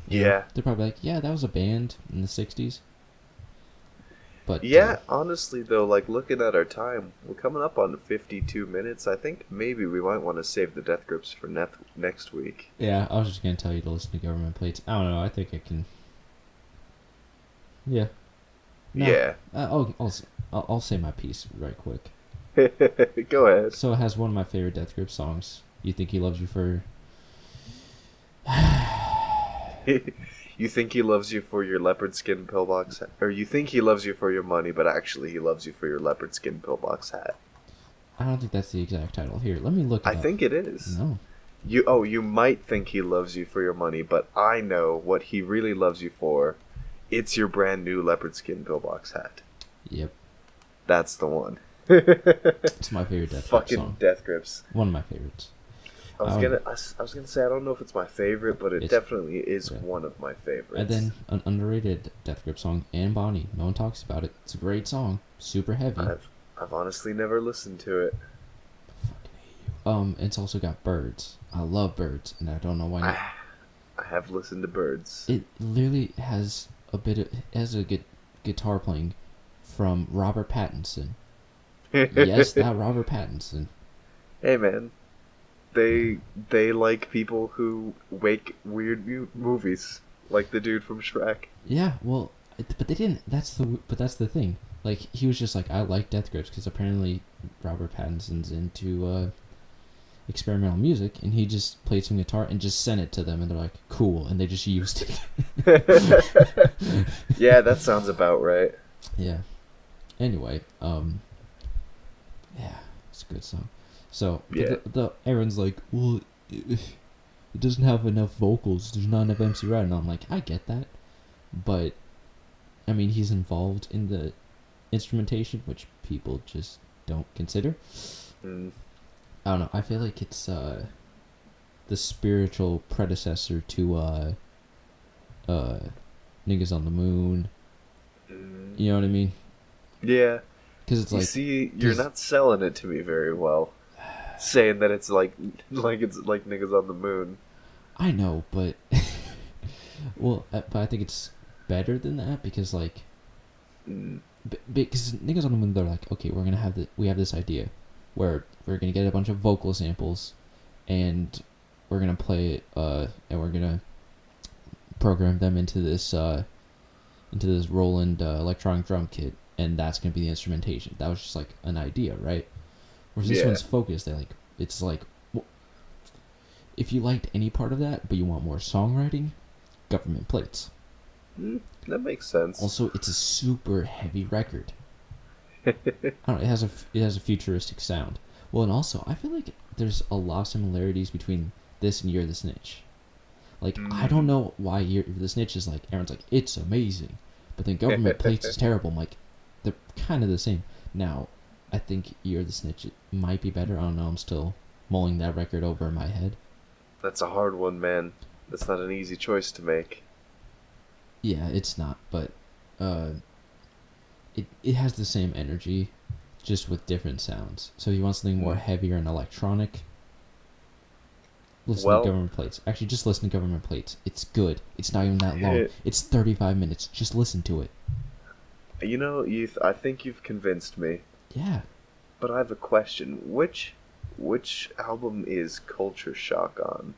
Yeah. They're probably like, yeah, that was a band in the 60s. But yeah, honestly though, like looking at our time, we're coming up on 52 minutes. I think maybe we might want to save the Death Grips for next week. Yeah, I was just gonna tell you to listen to Government Plates. I don't know. I think I can. Yeah. No, yeah. I'll say my piece right quick. Go ahead. So it has one of my favorite Death Grip songs. You Think He Loves You for. You think he loves you for your leopard skin pillbox hat? Or you think he loves you for your money, but actually he loves you for your leopard skin pillbox hat. I don't think that's the exact title. Here, let me look it up. I think it is. No. You might think he loves you for your money, but I know what he really loves you for. It's your brand new leopard skin pillbox hat. Yep. That's the one. It's my favorite Death Grip song. Fucking Death Grips. One of my favorites. I was gonna say I don't know if it's my favorite, but it definitely is one of my favorites. And then an underrated Death Grip song, Anne Bonny. No one talks about it. It's a great song. Super heavy. I've honestly never listened to it. Fucking hate you. It's also got Birds. I love Birds, and I don't know why not. I have listened to Birds. It literally has a guitar playing from Robert Pattinson. Yes, that Robert Pattinson. Hey man. They like people who make weird movies, like the dude from Shrek. Yeah, well, but they didn't. That's the thing. Like, he was just like, I like Death Grips because apparently Robert Pattinson's into experimental music, and he just played some guitar and just sent it to them, and they're like, cool, and they just used it. Yeah, that sounds about right. Yeah. Anyway, yeah, it's a good song. So Yeah. the Aaron's like, well, it doesn't have enough vocals. There's not enough MC Rad, and I'm like, I get that, but I mean, he's involved in the instrumentation, which people just don't consider. Mm. I don't know. I feel like it's the spiritual predecessor to Niggas on the Moon. You know what I mean? Yeah. Because it's you like, see, you're not selling it to me very well. Saying that it's like it's like Niggas on the Moon. I know, but well, but I think it's better than that because like, because Niggas on the Moon, they're like, okay, we have this idea, where we're gonna get a bunch of vocal samples, and we're gonna play it, and we're gonna program them into this Roland electronic drum kit, and that's gonna be the instrumentation. That was just like an idea, right? Whereas this one's focused. It's like, well, if you liked any part of that, but you want more songwriting, Government Plates. That makes sense. Also, it's a super heavy record. I don't know, it has a futuristic sound. Well, and also, I feel like there's a lot of similarities between this and You're the Snitch. Like, I don't know why You're the Snitch is like, Aaron's like, it's amazing. But then Government Plates is terrible. I'm like, they're kind of the same. Now, I think You're the Snitch might be better. I don't know. I'm still mulling that record over in my head. That's a hard one, man. That's not an easy choice to make. Yeah, it's not, but it has the same energy, just with different sounds. So if you want something more heavier and electronic, listen to Government Plates. Actually, just listen to Government Plates. It's good. It's not even that long. It's 35 minutes. Just listen to it. You know, I think you've convinced me. Yeah. But I have a question. Which album is Culture Shock on?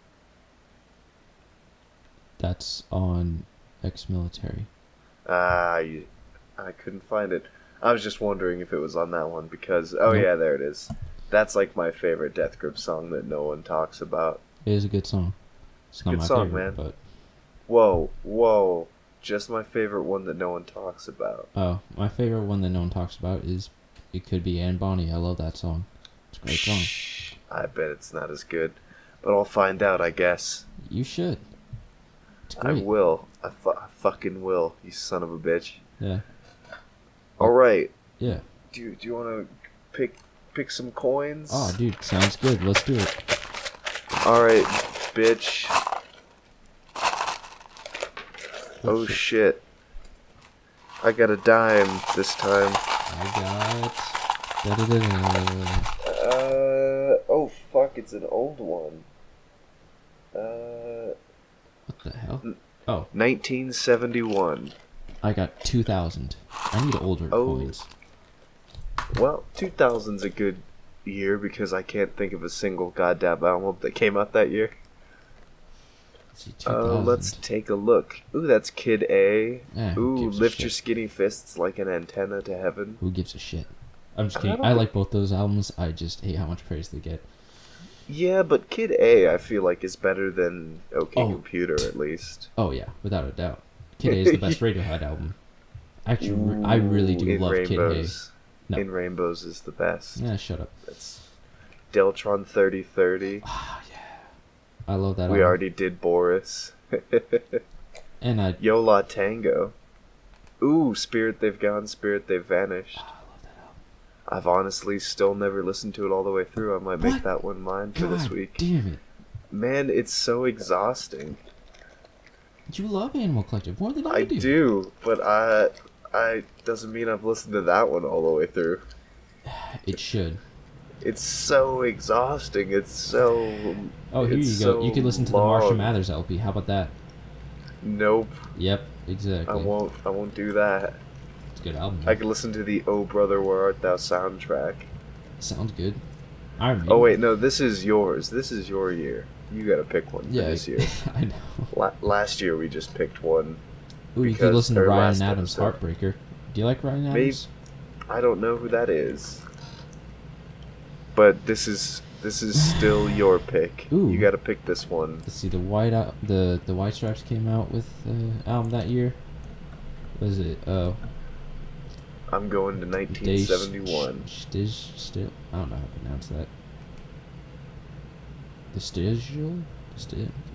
That's on Ex-Military. I couldn't find it. I was just wondering if it was on that one because yeah, there it is. That's like my favorite Death Grip song that no one talks about. It is a good song. It's not good my song, favorite, man. But whoa, just my favorite one that no one talks about. Oh, my favorite one that no one talks about is It Could Be Anne Bonny. I love that song. It's a great song. I bet it's not as good, but I'll find out, I guess. You should. It's I great. will. I fucking will, you son of a bitch. Yeah. Alright. Yeah. Do you want to pick some coins? Oh, dude, sounds good. Let's do it. Alright, bitch. Oh shit. I got a dime this time. I got... Da-da-da-da. Oh fuck, it's an old one. What the hell? Oh. 1971. I got 2,000. I need older coins. Well, 2000's a good year because I can't think of a single goddamn album that came out that year. Let's see, 2000. Let's take a look. Ooh, that's Kid A. Yeah, ooh, lift your skinny fists like an antenna to heaven. Who gives a shit? I'm just kidding. I like both those albums. I just hate how much praise they get. Yeah, but Kid A, I feel like, is better than OK Computer, at least. Oh, yeah, without a doubt. Kid A is the best Radiohead album. Actually, I really do love Rainbows. Kid A. No. In Rainbows is the best. Yeah, shut up. That's Deltron 3030. Ah, yeah. I love that album. We already did Boris. And Yola Tango. Ooh, Spirit They've Gone, Spirit They've Vanished. I love that album. I've honestly still never listened to it all the way through. I might make that one mine for this week. Damn it. Man, it's so exhausting. You love Animal Collective more than I do. I do, but I doesn't mean I've listened to that one all the way through. It should. It's so exhausting. It's so. Oh, here you go. You could listen to the Marshall Mathers LP. How about that? Nope. Yep, exactly. I won't do that. It's a good album. I could listen to the "Oh Brother, Where Art Thou" soundtrack. Sounds good. Iron Maiden. Oh wait, no. This is yours. This is your year. You gotta pick one for this year. I know. Last year we just picked one. Ooh, you could listen to Ryan Adams' Heartbreaker. Do you like Ryan Adams? Maybe. I don't know who that is. But this is still your pick. Ooh. You got to pick this one. Let's see. The White Stripes came out with the album that year. Was it? I'm going to 1971. Still, I don't know how to pronounce that. Vestigial?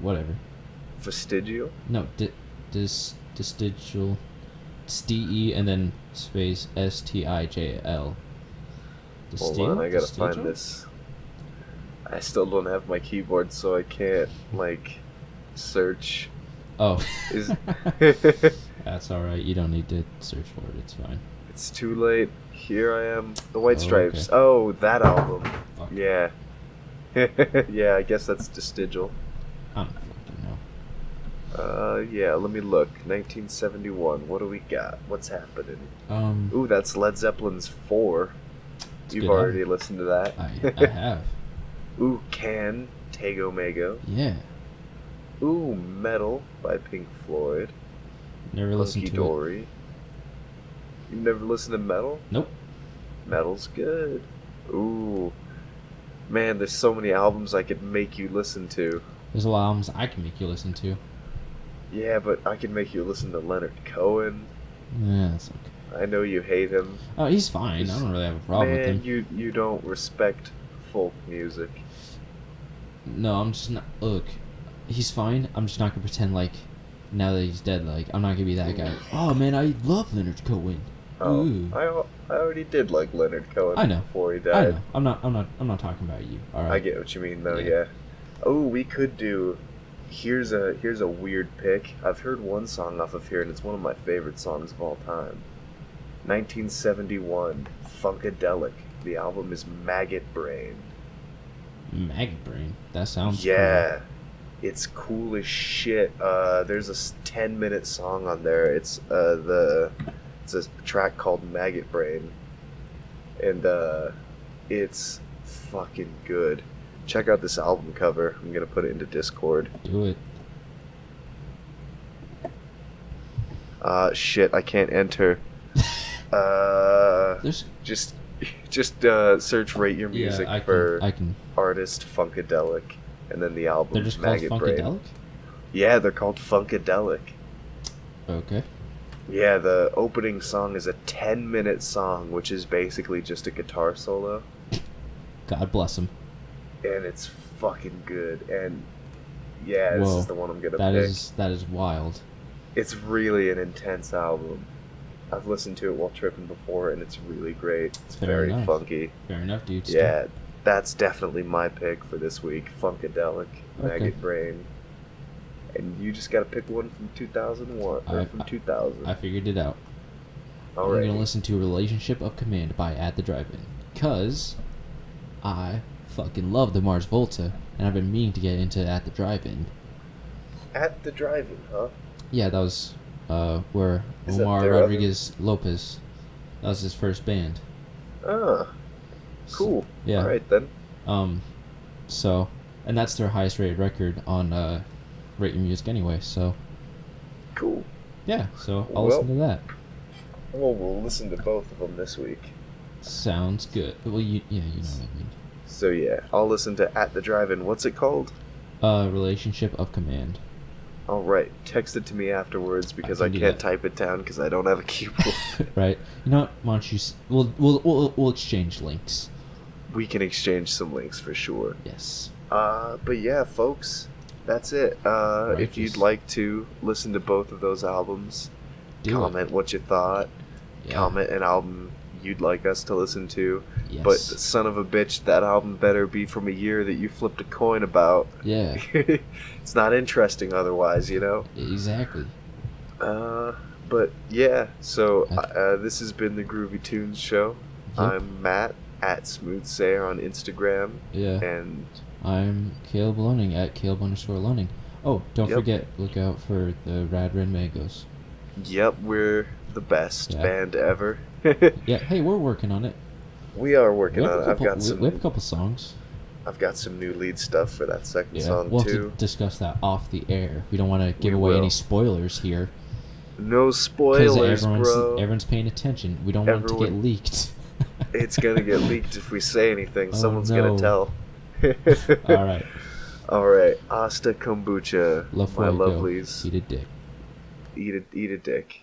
Whatever. Vestigial? No, vestigial. It's D-E and then space S-T-I-J-L. Hold on, I gotta find this. I still don't have my keyboard, so I can't, like, search. Oh. Is That's alright, you don't need to search for it, it's fine. It's too late. Here I am. The White Stripes. Okay. Oh, that album. Fuck. Yeah. Yeah, I guess that's vestigial. I don't fucking know. Yeah, let me look. 1971. What do we got? What's happening? Ooh, that's Led Zeppelin's 4. You've already listened to that? I have. Ooh, Can, Tego Mago. Yeah. Ooh, Metal by Pink Floyd. Never listened to Dory. it. You've never listened to Metal? Nope. Metal's good. Ooh. Man, there's so many albums I could make you listen to. There's a lot of albums I can make you listen to. Yeah, but I can make you listen to Leonard Cohen. Yeah, that's okay. I know you hate him. Oh, he's fine. I don't really have a problem with him. Man, you don't respect folk music. No, I'm just not. Look, he's fine. I'm just not gonna pretend like now that he's dead. Like I'm not gonna be that guy. Oh man, I love Leonard Cohen. Oh, Ooh. I already did like Leonard Cohen. I know. Before he died. I know. I'm not talking about you. All right. I get what you mean though. Yeah. Oh, we could do. Here's a weird pick. I've heard one song off of here, and it's one of my favorite songs of all time. 1971, Funkadelic. The album is Maggot Brain. Maggot Brain. That sounds Cool. It's cool as shit. There's a 10-minute song on there. It's a track called Maggot Brain, and it's fucking good. Check out this album cover. I'm gonna put it into Discord. Do it. Shit, I can't enter. There's just search Rate Your Music for artist Funkadelic, and then the album. They're just Maggot called Brain. Funkadelic? Yeah, they're called Funkadelic. Okay. Yeah, the opening song is a 10-minute song, which is basically just a guitar solo. God bless him. And it's fucking good. And yeah, this is the one I'm gonna pick. That is wild. It's really an intense album. I've listened to it while tripping before, and it's really great. It's very funky. Fair enough, dude. Yeah, that's definitely my pick for this week. Funkadelic, Maggot Brain. And you just gotta pick one from 2001 or from 2000. I figured it out. All right. I'm gonna listen to "Relationship of Command" by At the Drive-In, cause I fucking love the Mars Volta, and I've been meaning to get into At the Drive-In. At the Drive-In, huh? Yeah, that was where Omar Rodriguez Lopez. That was his first band. Ah, cool. So, yeah. All right then. So, and that's their highest rated record on Rate Your Music anyway. So. Cool. Yeah. So I'll listen to that. Well, we'll listen to both of them this week. Sounds good. Well, you know what I mean. So yeah, I'll listen to At the Drive-In. What's it called? Relationship of Command. All right, text it to me afterwards because I can't type it down because I don't have a keyboard. Right. You know what? Why don't you? We'll exchange links. We can exchange some links for sure. Yes. But yeah, folks, that's it. If you'd like to listen to both of those albums, comment what you thought. Yeah. Comment an album you'd like us to listen to. Yes. But son of a bitch, that album better be from a year that you flipped a coin about. Yeah. It's not interesting otherwise, you know? Exactly. But yeah, so this has been the Groovy Tunes Show. Yep. I'm Matt at Smoothsayer on Instagram. Yeah. And I'm Caleb Loaning at Caleb_Loaning. Oh, don't forget, look out for the Rad Red Mangoes. Yep, we're the best band ever. Yeah, hey, we're working on it. We are working on it. We have a couple songs. I've got some new lead stuff for that second song we'll too. Have to discuss that off the air. We don't want to give away any spoilers here. No spoilers, bro. Everyone's paying attention. We don't want it to get leaked. It's gonna get leaked if we say anything. Someone's gonna tell. All right. All right. Hasta kombucha, my lovelies. Eat a dick. Eat a dick.